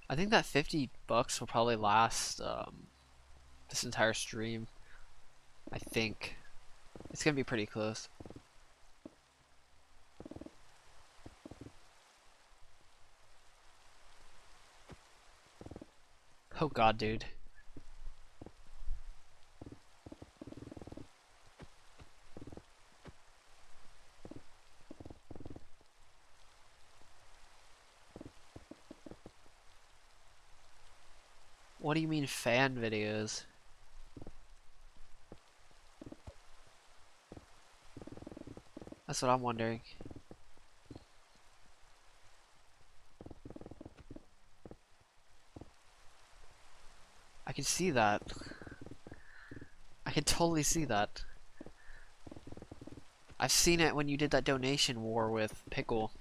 I think that 50 bucks will probably last this entire stream. I think it's gonna be pretty close. Oh god, dude. What do you mean fan videos? That's what I'm wondering. I can see that. I can totally see that. I've seen it when you did that donation war with Pickle.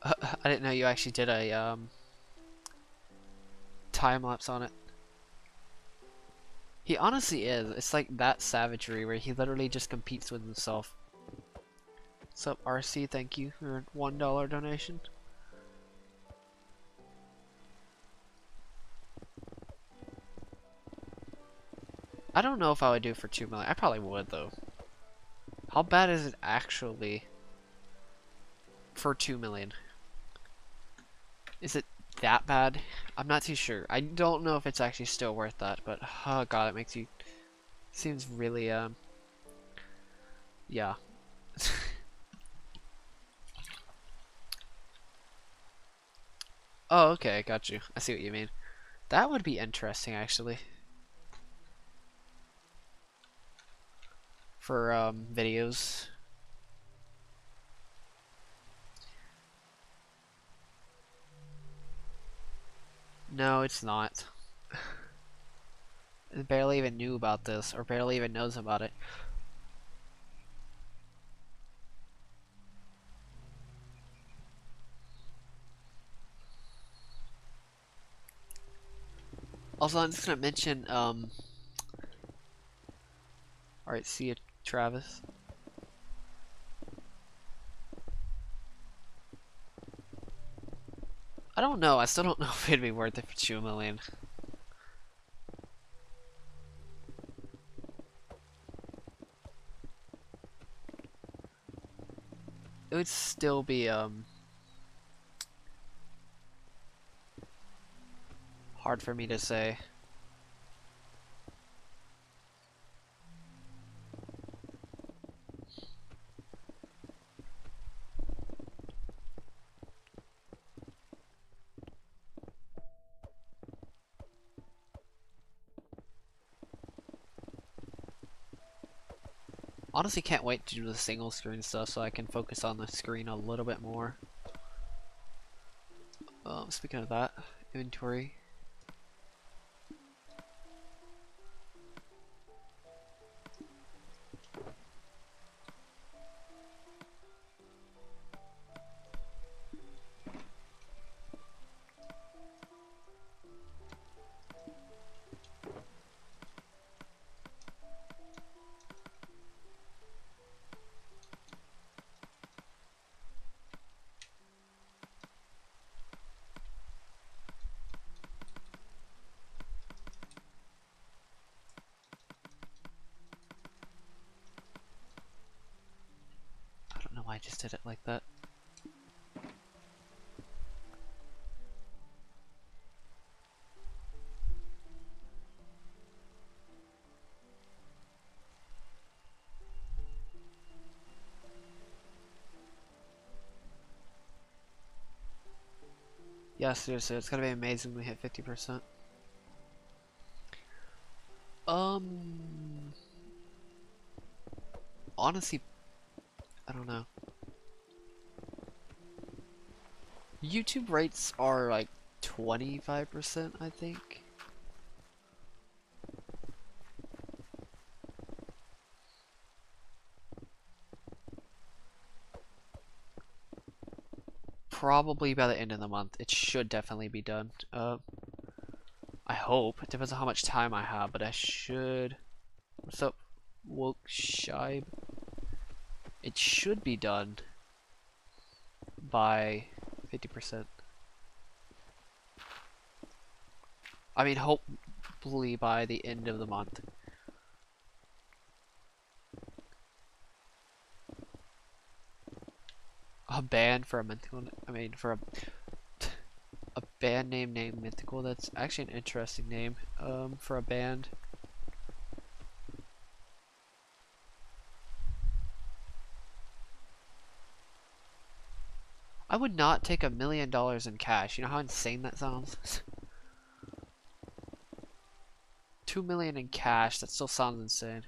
I didn't know you actually did a time lapse on it. He honestly is. It's like that savagery where he literally just competes with himself. What's up, RC? Thank you for a $1 donation. I don't know if I would do it for 2 million. I probably would though. How bad is it actually for 2 million? Is it that bad? I'm not too sure. I don't know if it's actually still worth that, but oh god, it makes you seems really yeah. Oh, okay, got you. I see what you mean. That would be interesting actually. For videos. No, it's not. I barely even knew about this, or barely even knows about it. Also, I'm just gonna mention, alright, see you, Travis. I don't know, I still don't know if it'd be worth it for 2 million. It would still be, hard for me to say. Honestly, can't wait to do the single screen stuff so I can focus on the screen a little bit more. Speaking of that, inventory. I don't know why I just did it like that. Yeah, seriously, it's gonna be amazing when we hit 50%. Honestly, I don't know. YouTube rates are like 25%, I think. Probably by the end of the month. It should definitely be done. I hope. It depends on how much time I have, but I should. What's up, Wilkshire? It should be done by 50%. I mean, hope probably by the end of the month. A band for a mythical, I mean for a band name named Mythical. That's actually an interesting name for a band. I would not take $1 million in cash. You know how insane that sounds? 2 million in cash, that still sounds insane.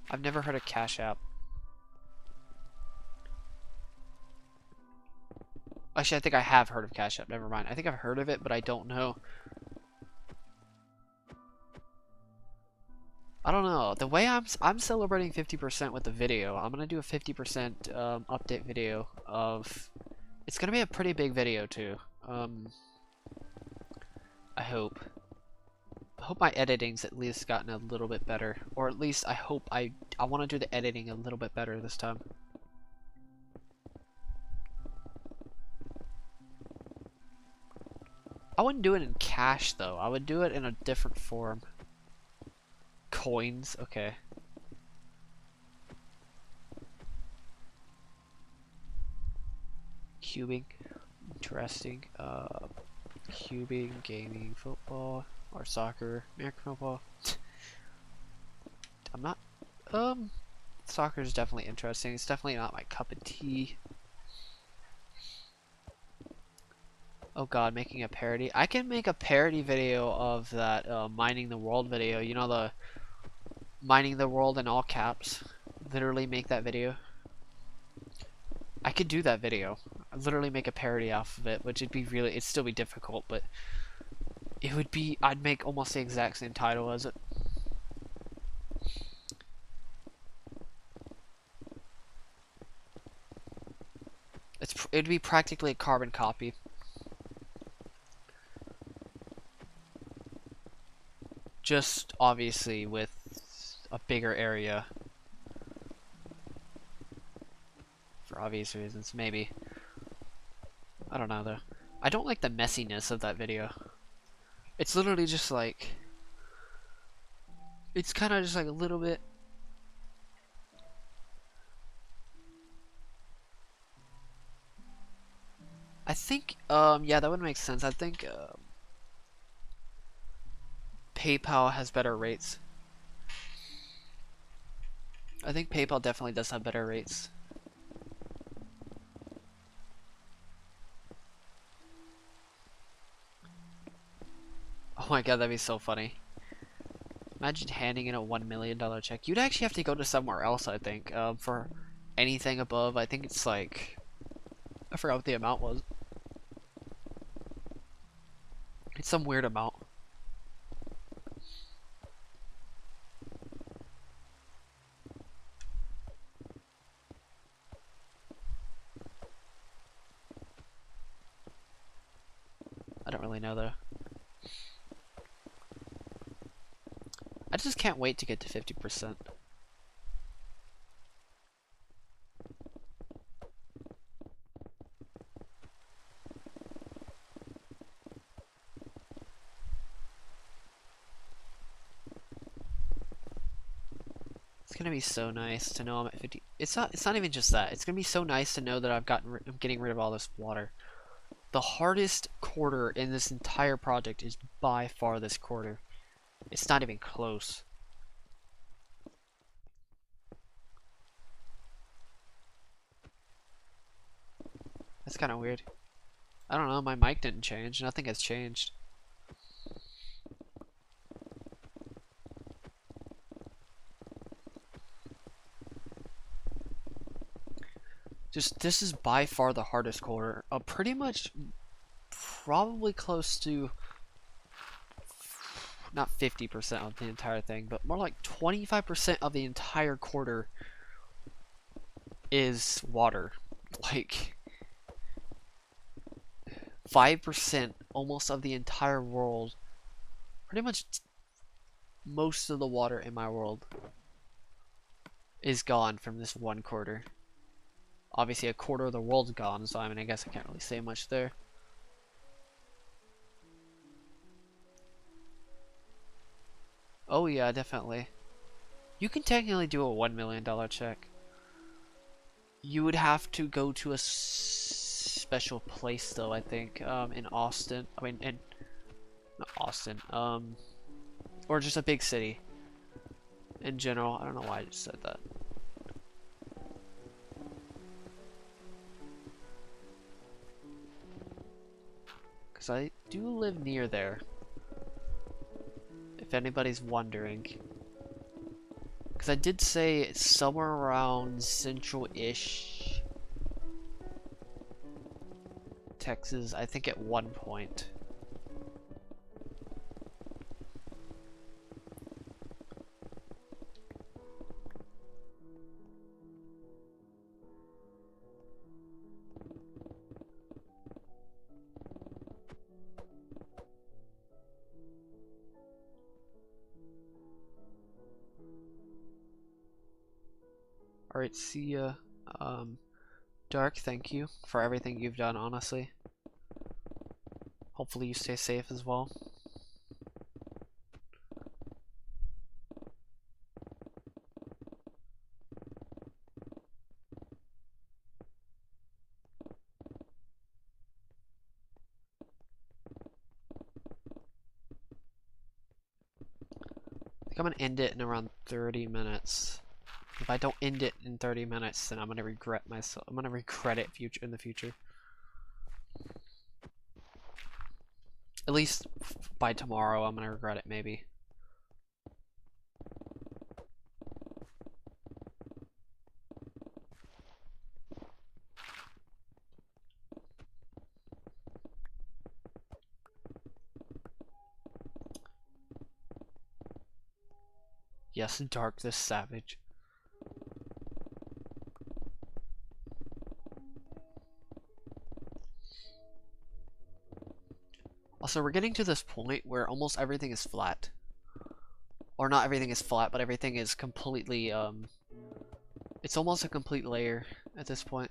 I've never heard of Cash App. Actually, I think I have heard of Cash App. Never mind. I think I've heard of it, but I don't know. I don't know. The way I'm celebrating 50% with the video. I'm gonna do a 50% update video of. It's gonna be a pretty big video too. I hope. I hope my editing's at least gotten a little bit better, or at least I hope I want to do the editing a little bit better this time. I wouldn't do it in cash though. I would do it in a different form. Coins, okay. Cubing, interesting. Cubing, gaming, football, or soccer, American football. I'm not. Soccer is definitely interesting. It's definitely not my cup of tea. Oh god, making a parody. I can make a parody video of that mining the world video. You know, the mining the world in all caps. Literally make that video. I could do that video. I'd literally make a parody off of it, which it'd still be difficult, but it would be, I'd make almost the exact same title as it. It'd be practically a carbon copy. Just obviously with a bigger area. For obvious reasons, maybe. I don't know though. I don't like the messiness of that video. It's literally just like, it's kind of just like a little bit. I think, yeah, that would make sense. I think, PayPal has better rates. I think PayPal definitely does have better rates. Oh my god, that'd be so funny. Imagine handing in a $1 million check. You'd actually have to go to somewhere else, I think, for anything above. I think it's like, I forgot what the amount was. It's some weird amount. I don't really know though. I just can't wait to get to 50%. It's gonna be so nice to know I'm at 50. It's not even just that. It's gonna be so nice to know that I'm getting rid of all this water. The hardest quarter in this entire project is by far this quarter. It's not even close. That's kind of weird. I don't know, my mic didn't change. Nothing has changed. Just, this is by far the hardest quarter. Pretty much, probably close to, not 50% of the entire thing, but more like 25% of the entire quarter is water. Like, 5% almost of the entire world. Pretty much most of the water in my world is gone from this one quarter. Obviously, a quarter of the world's gone, so I mean, I guess I can't really say much there. Oh yeah, definitely. You can technically do a $1 million check. You would have to go to a special place, though, I think, in Austin. I mean, in... not Austin, or just a big city. In general, I don't know why I just said that. Because I do live near there. If anybody's wondering. Because I did say it's somewhere around central-ish Texas, I think at one point. Alright, see ya. Dark, thank you for everything you've done, honestly. Hopefully you stay safe as well. I think I'm gonna end it in around 30 minutes. If I don't end it in 30 minutes, then I'm gonna regret myself. I'm gonna regret it in the future. At least by tomorrow, I'm gonna regret it, maybe. Yes, Dark the Savage. Also, we're getting to this point where almost everything is flat. Or not everything is flat, but everything is completely, it's almost a complete layer at this point.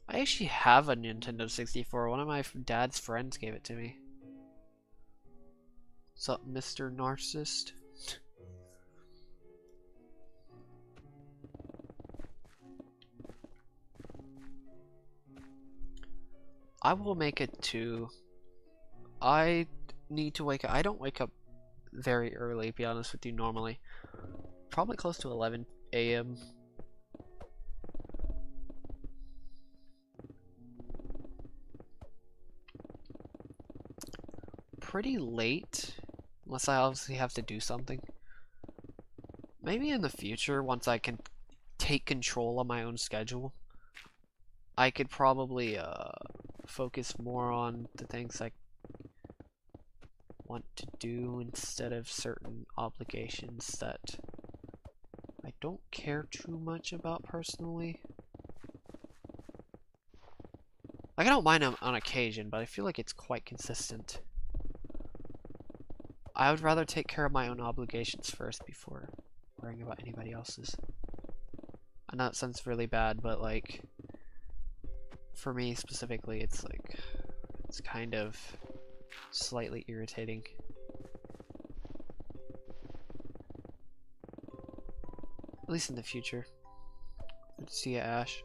I actually have a Nintendo 64. One of my dad's friends gave it to me. What's up, Mr. Narcissist? I will make it to... I need to wake up. I don't wake up very early, to be honest with you, normally. Probably close to 11 a.m. Pretty late, unless I obviously have to do something. Maybe in the future, once I can take control of my own schedule, I could probably focus more on the things I want to do instead of certain obligations that I don't care too much about personally. Like, I don't mind them on occasion, but I feel like it's quite consistent. I would rather take care of my own obligations first before worrying about anybody else's. I know it sounds really bad, but like, for me specifically, it's like, it's kind of slightly irritating. At least in the future. Good to see you, Ash.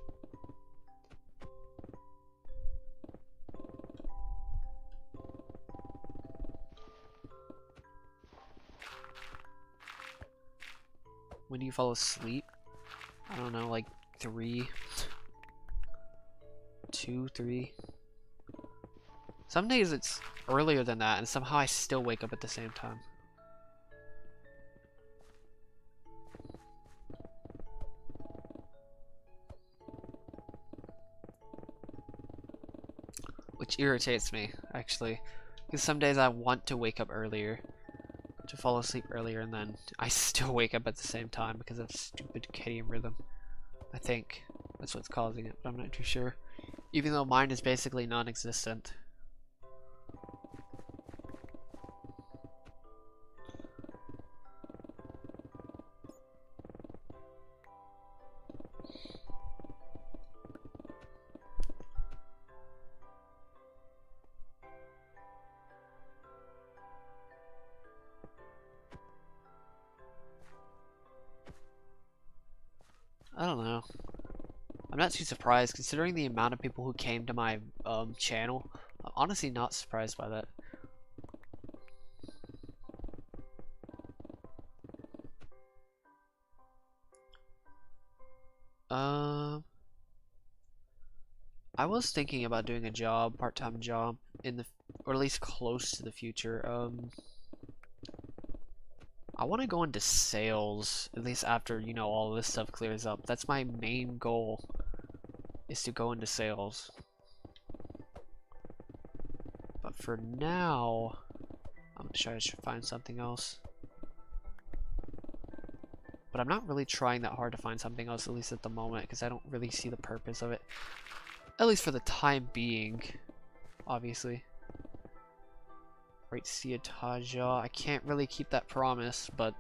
When do you fall asleep? I don't know, like 3, 2, 3. Some days it's earlier than that, and somehow I still wake up at the same time. Which irritates me, actually. Because some days I want to wake up earlier, to fall asleep earlier, and then I still wake up at the same time because of stupid circadian rhythm. I think that's what's causing it, but I'm not too sure. Even though mine is basically non-existent. not too surprised considering the amount of people who came to my channel. I'm honestly not surprised by that. I was thinking about doing a job, part-time job, in the, or at least close to the future. I want to go into sales, at least after, you know, all this stuff clears up. That's my main goal, is to go into sales. But for now, I'm gonna try to find something else. But I'm not really trying that hard to find something else, at least at the moment, because I don't really see the purpose of it. At least for the time being, obviously. Right, Isotalo. I can't really keep that promise, but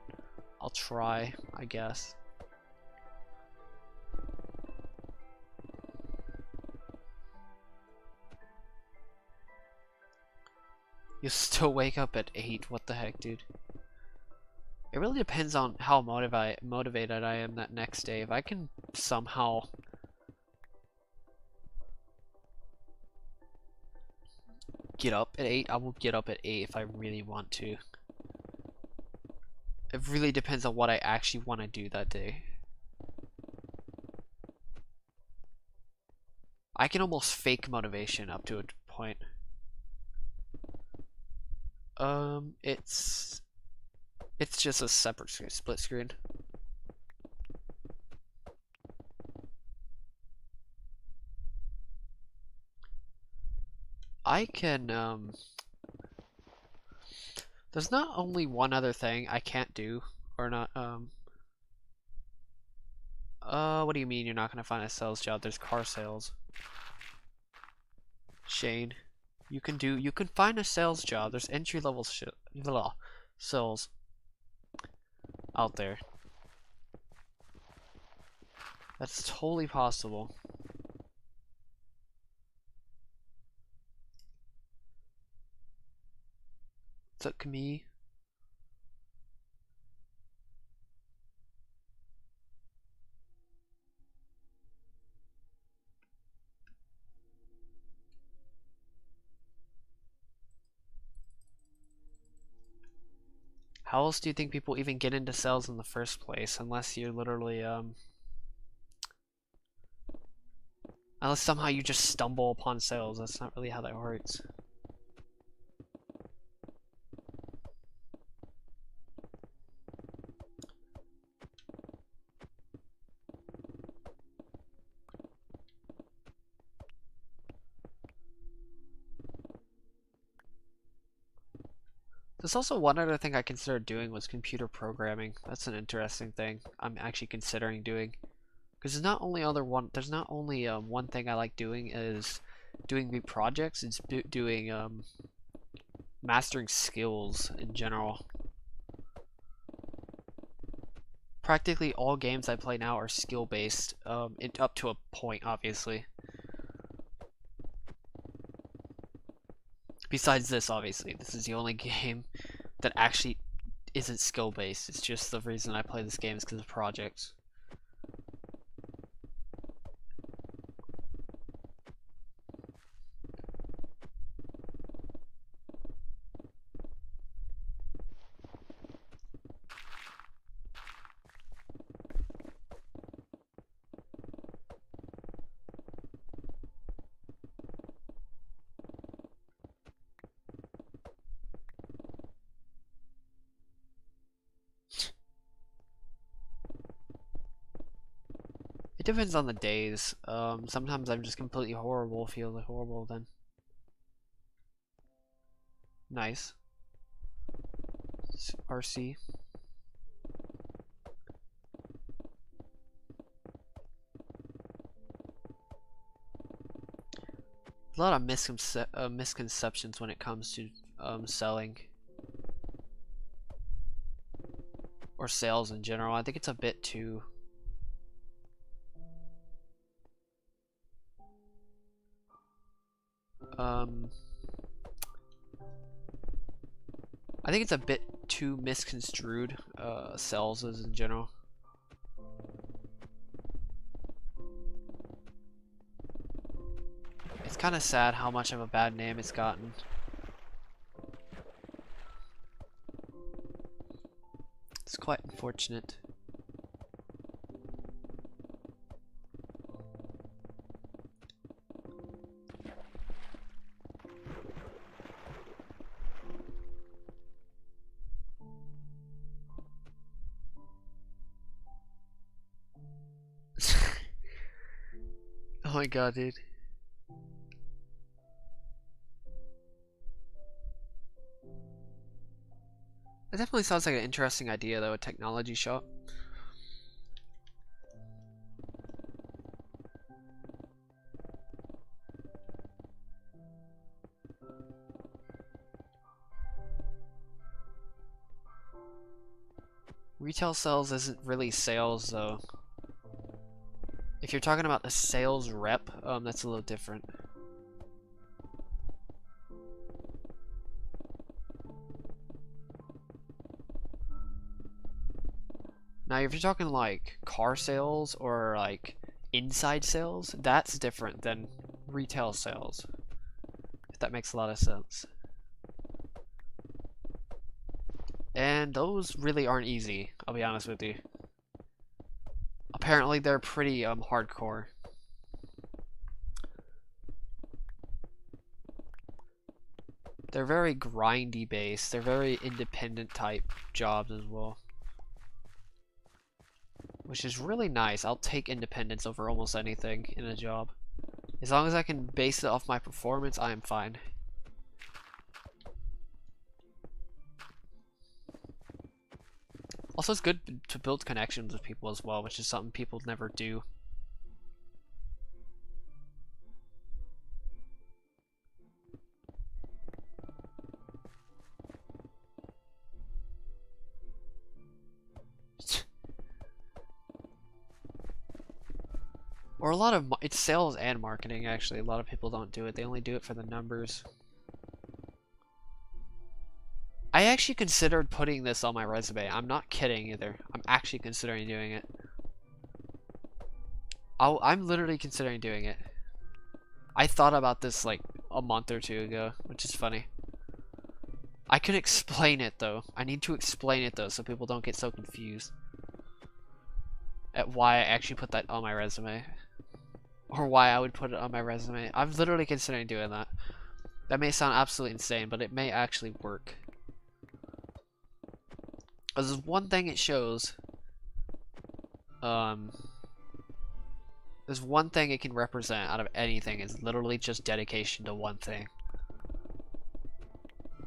I'll try, I guess. You still wake up at 8, what the heck, dude? It really depends on how motivated I am that next day. If I can somehow get up at 8, I will get up at 8 if I really want to. It really depends on what I actually want to do that day. I can almost fake motivation up to a point. It's just a separate screen, split screen. I can, there's not only one other thing I can't do, or not, what do you mean you're not gonna find a sales job? There's car sales. Shane, you can find a sales job. There's entry-level sales out there. That's totally possible. Took me. How else do you think people even get into sales in the first place, unless you're literally, unless somehow you just stumble upon sales? That's not really how that works. There's also one other thing I considered doing was computer programming. That's an interesting thing I'm actually considering doing. Because there's not only one thing I like doing is doing new projects. It's doing mastering skills in general. Practically all games I play now are skill based, up to a point, obviously. Besides this, obviously, this is the only game that actually isn't skill based. It's just the reason I play this game is because of projects. It depends on the days. Sometimes I'm just completely horrible, feel horrible then. Nice. RC. A lot of misconceptions when it comes to selling. Or sales in general. I think it's a bit too... I think it's a bit too misconstrued, sales is in general. kind of sad how much of a bad name it's gotten. It's quite unfortunate. Oh my god, dude. That definitely sounds like an interesting idea, though, a technology shop. Retail sales isn't really sales, though. If you're talking about a sales rep, that's a little different. Now, if you're talking like car sales or like inside sales, that's different than retail sales. If that makes a lot of sense. And those really aren't easy, I'll be honest with you. Apparently they're pretty hardcore. They're very grindy based. They're very independent type jobs as well. Which is really nice. I'll take independence over almost anything in a job. As long as I can base it off my performance, I am fine. Also, it's good to build connections with people as well, which is something people never do. Or a lot of, it's sales and marketing actually. A lot of people don't do it. They only do it for the numbers. I actually considered putting this on my resume. I'm not kidding either. I'm actually considering doing it. I'm literally considering doing it. I thought about this like a month or two ago, which is funny. I can explain it though. I need to explain it though so people don't get so confused at why I actually put that on my resume. Or why I would put it on my resume. I'm literally considering doing that. That may sound absolutely insane, but it may actually work. There's one thing it shows. There's one thing it can represent out of anything is literally just dedication to one thing.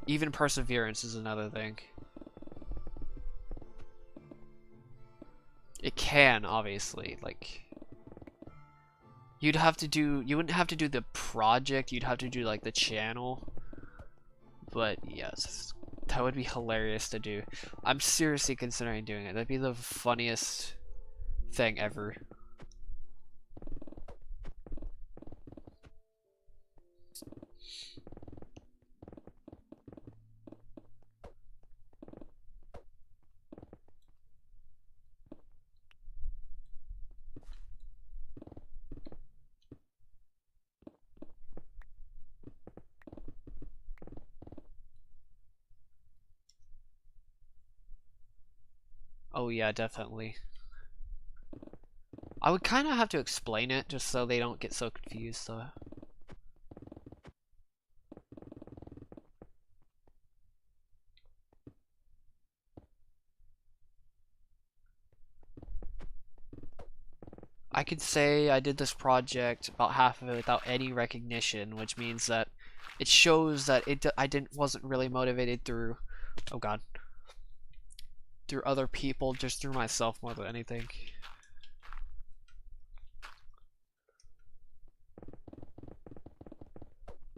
Even perseverance is another thing. It can, obviously, like... you wouldn't have to do the project, you'd have to do like the channel. But yes, that would be hilarious to do. I'm seriously considering doing it. That'd be the funniest thing ever. Oh yeah, definitely. I would kind of have to explain it just so they don't get so confused though. I could say I did this project, about half of it without any recognition, which means that it shows that I wasn't really motivated through, oh god, through other people, just through myself more than anything.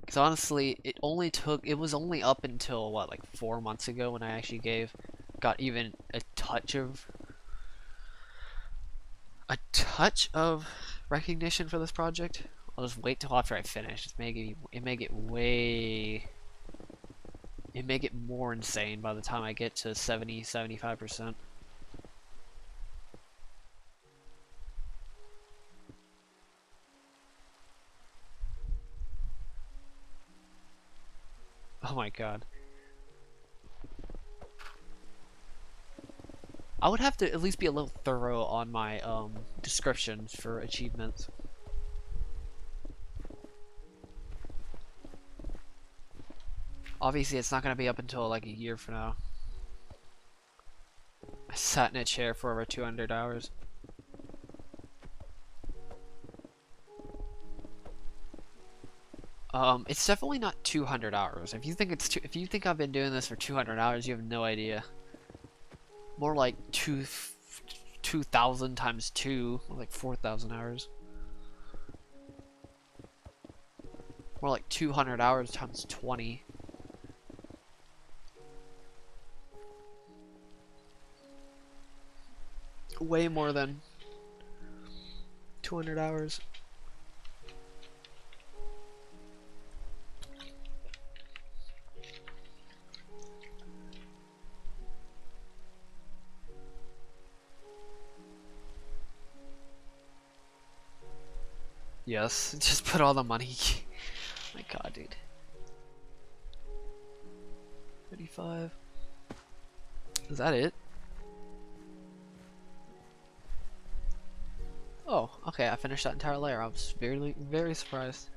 Because honestly, it was only up until, what, like 4 months ago when I actually got even a touch of recognition for this project. I'll just wait till after I finish. It may get more insane by the time I get to 75%. Oh my god. I would have to at least be a little thorough on my descriptions for achievements. Obviously, it's not going to be up until like a year from now. I sat in a chair for over 200 hours. It's definitely not 200 hours. If you think if you think I've been doing this for 200 hours, you have no idea. More like 2,000 times 2, like 4,000 hours. More like 200 hours times 20. Way more than 200 hours. Yes, just put all the money. My god, dude. 35. Is that it? Oh, okay, I finished that entire layer. I was very surprised.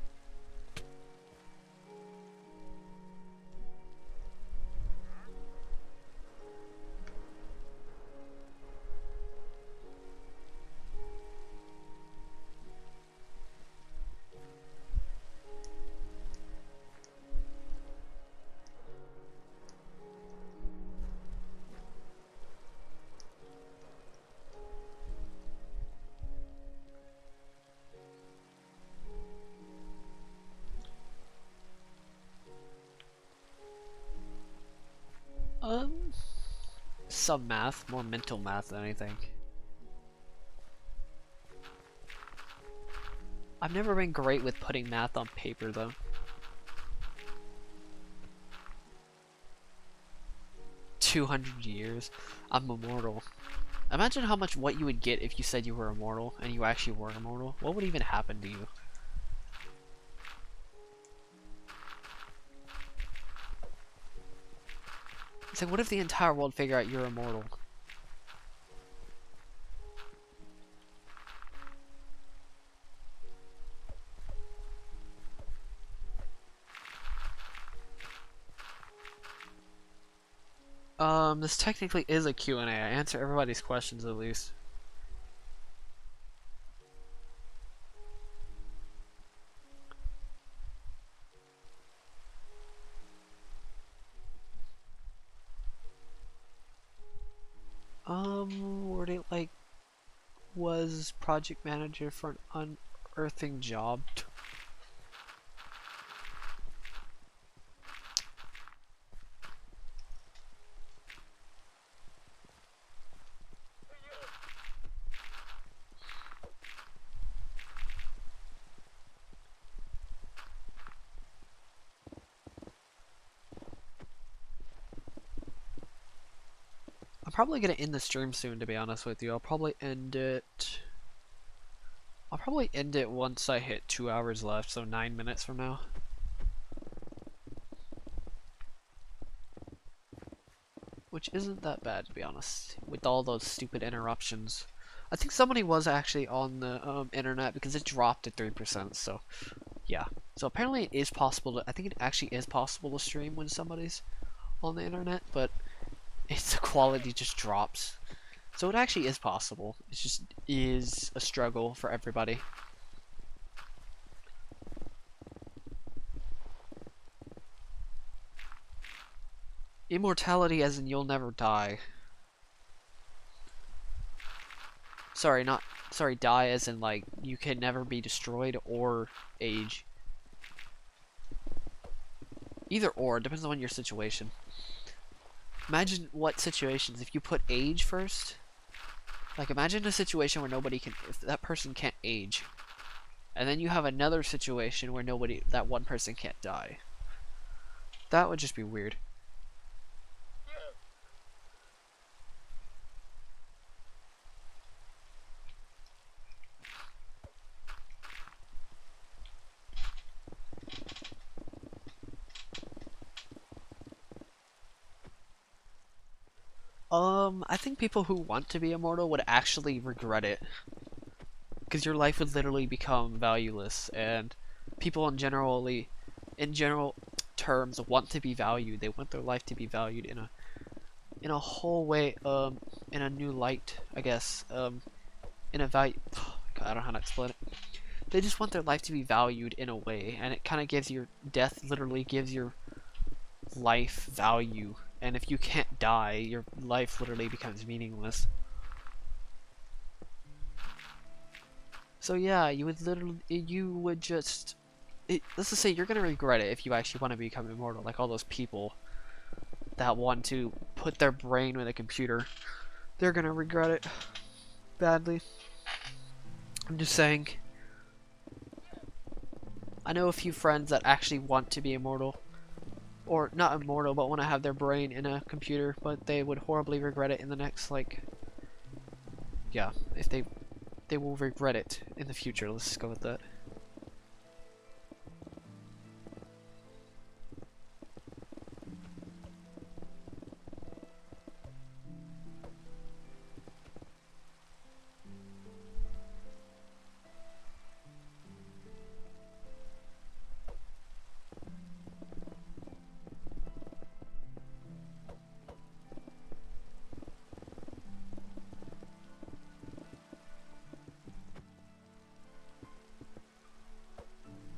Some math, more mental math than anything. I've never been great with putting math on paper though. "200 years. I'm immortal." Imagine how much what you would get if you said you were immortal and you actually were immortal. What would even happen to you? It's like, what if the entire world figure out you're immortal? This technically is a Q&A. I answer everybody's questions at least. Were they like, was project manager for an unearthing job? I'm probably gonna end the stream soon, to be honest with you. I'll probably end it once I hit 2 hours left, so 9 minutes from now. Which isn't that bad, to be honest, with all those stupid interruptions. I think somebody was actually on the internet because it dropped to 3%, so yeah. So apparently it is possible to, I think it actually is possible to stream when somebody's on the internet, but the quality just drops. So it actually is possible. It just is a struggle for everybody. Immortality as in you'll never die. Sorry, die as in like you can never be destroyed or age. Either or, depends on your situation. Imagine what situations, if you put age first, like imagine a situation where if that person can't age, and then you have another situation where that one person can't die. That would just be weird. I think people who want to be immortal would actually regret it. Because your life would literally become valueless, and people in general terms want to be valued. They want their life to be valued in a whole way, in a new light, I guess. In a value. God, I don't know how to explain it. They just want their life to be valued in a way, and it kind of gives your death literally gives your life value. And if you can't die, your life literally becomes meaningless. So yeah, you would just, let's just say you're gonna regret it if you actually want to become immortal, like all those people that want to put their brain with a computer. They're gonna regret it badly. I'm just saying. I know a few friends that actually want to be immortal. Or not immortal, but want to have their brain in a computer, but they would horribly regret it in the next, like, yeah, if they will regret it in the future. Let's just go with that.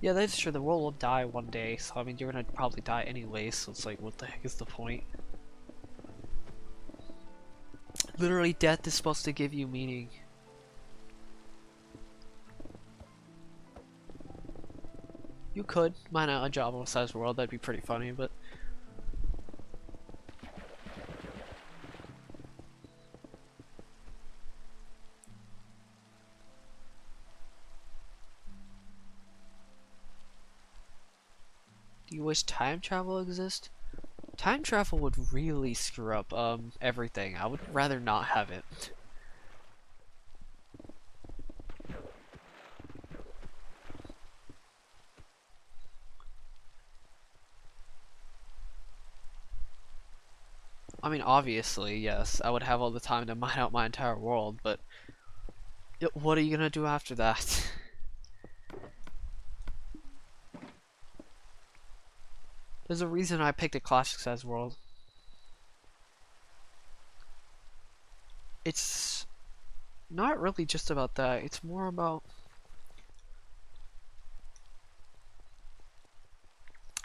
Yeah, that's true. The world will die one day, so I mean, you're gonna probably die anyway, so it's like, what the heck is the point? Literally, death is supposed to give you meaning. You could mine out a Java-sized world, that'd be pretty funny, but... Do you wish time travel exists? Time travel would really screw up, everything. I would rather not have it. I mean, obviously, yes, I would have all the time to mine out my entire world, but... what are you gonna do after that? There's a reason I picked a classic-sized world. It's not really just about that, it's more about...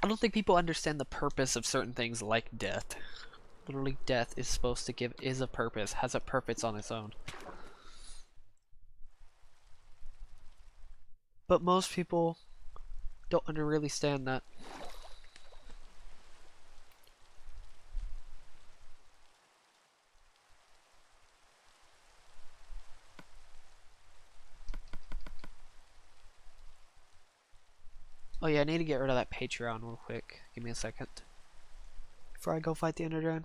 I don't think people understand the purpose of certain things like death. Literally, death is supposed to is a purpose, has a purpose on its own. But most people don't really stand that. Oh yeah, I need to get rid of that Patreon real quick. Give me a second. Before I go fight the Ender Dragon.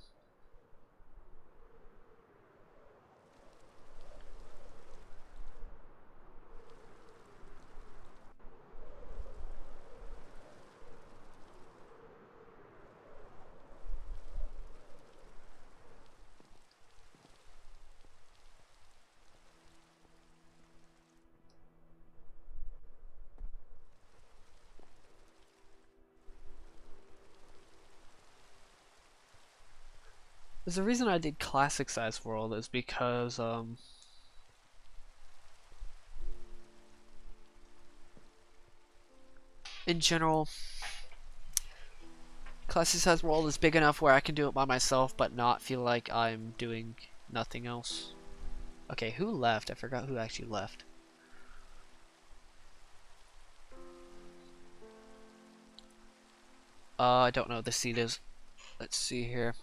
There's a reason I did classic size world is because in general classic size world is big enough where I can do it by myself but not feel like I'm doing nothing else. Okay, who left? I forgot who actually left. I don't know what the seat is. Let's see here.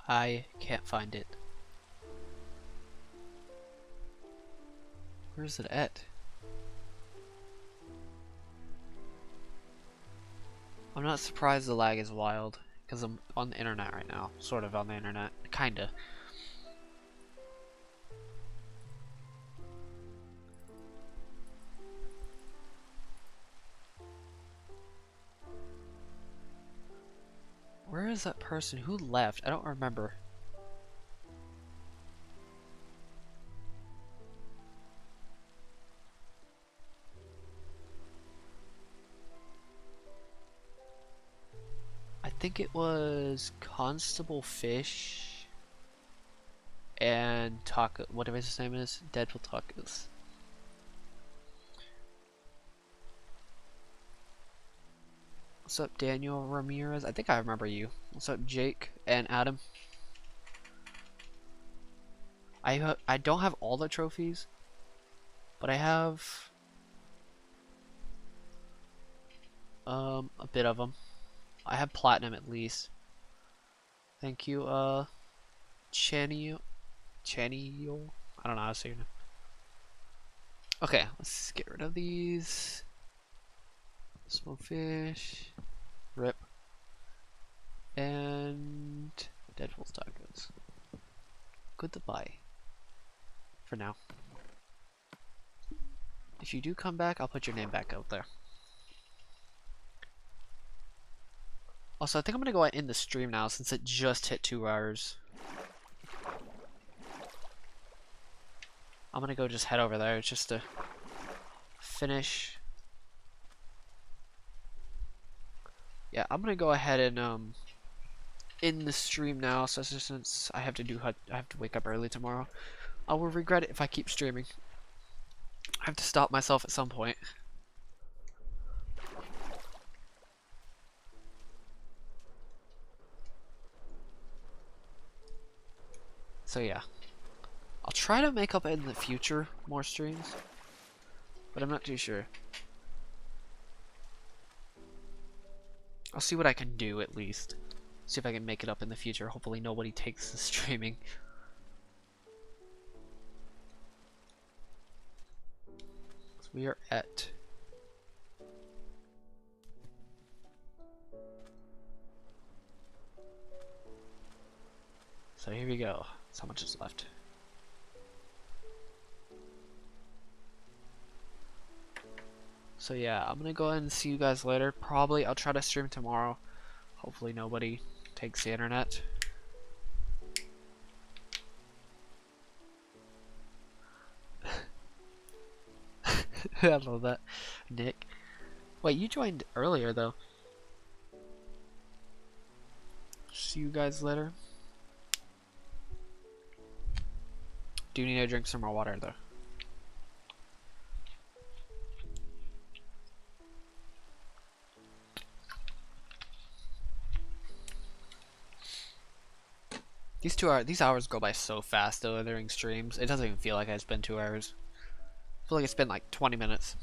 I can't find it. Where is it at? I'm not surprised the lag is wild, because I'm on the internet right now. Sort of on the internet. Kinda. Where is that person? Who left? I don't remember. I think it was Constable Fish and Taco, whatever his name is, DeadPoolTacos. What's up, Daniel Ramirez? I think I remember you. What's up, Jake and Adam? I don't have all the trophies, but I have a bit of them. I have platinum at least. Thank you, Chanio. I don't know how to say your name. Okay, let's get rid of these. Small fish. Rip. And DeadPoolTacos. Goodbye. For now. If you do come back, I'll put your name back out there. Also, I think I'm gonna go ahead and end the stream now since it just hit 2 hours. I'm gonna go just head over there just to finish. Yeah, I'm gonna go ahead and end the stream now. So since I have to wake up early tomorrow, I will regret it if I keep streaming. I have to stop myself at some point. So yeah, I'll try to make up in the future more streams, but I'm not too sure. I'll see what I can do at least. See if I can make it up in the future. Hopefully nobody takes the streaming. So we are at... So here we go. That's how much is left. So yeah, I'm gonna go ahead and see you guys later. Probably I'll try to stream tomorrow. Hopefully nobody takes the internet. I love that. Nick. Wait, you joined earlier though. See you guys later. Do need to drink some more water though. These hours go by so fast though during streams. It doesn't even feel like I spent 2 hours. I feel like I spent like 20 minutes.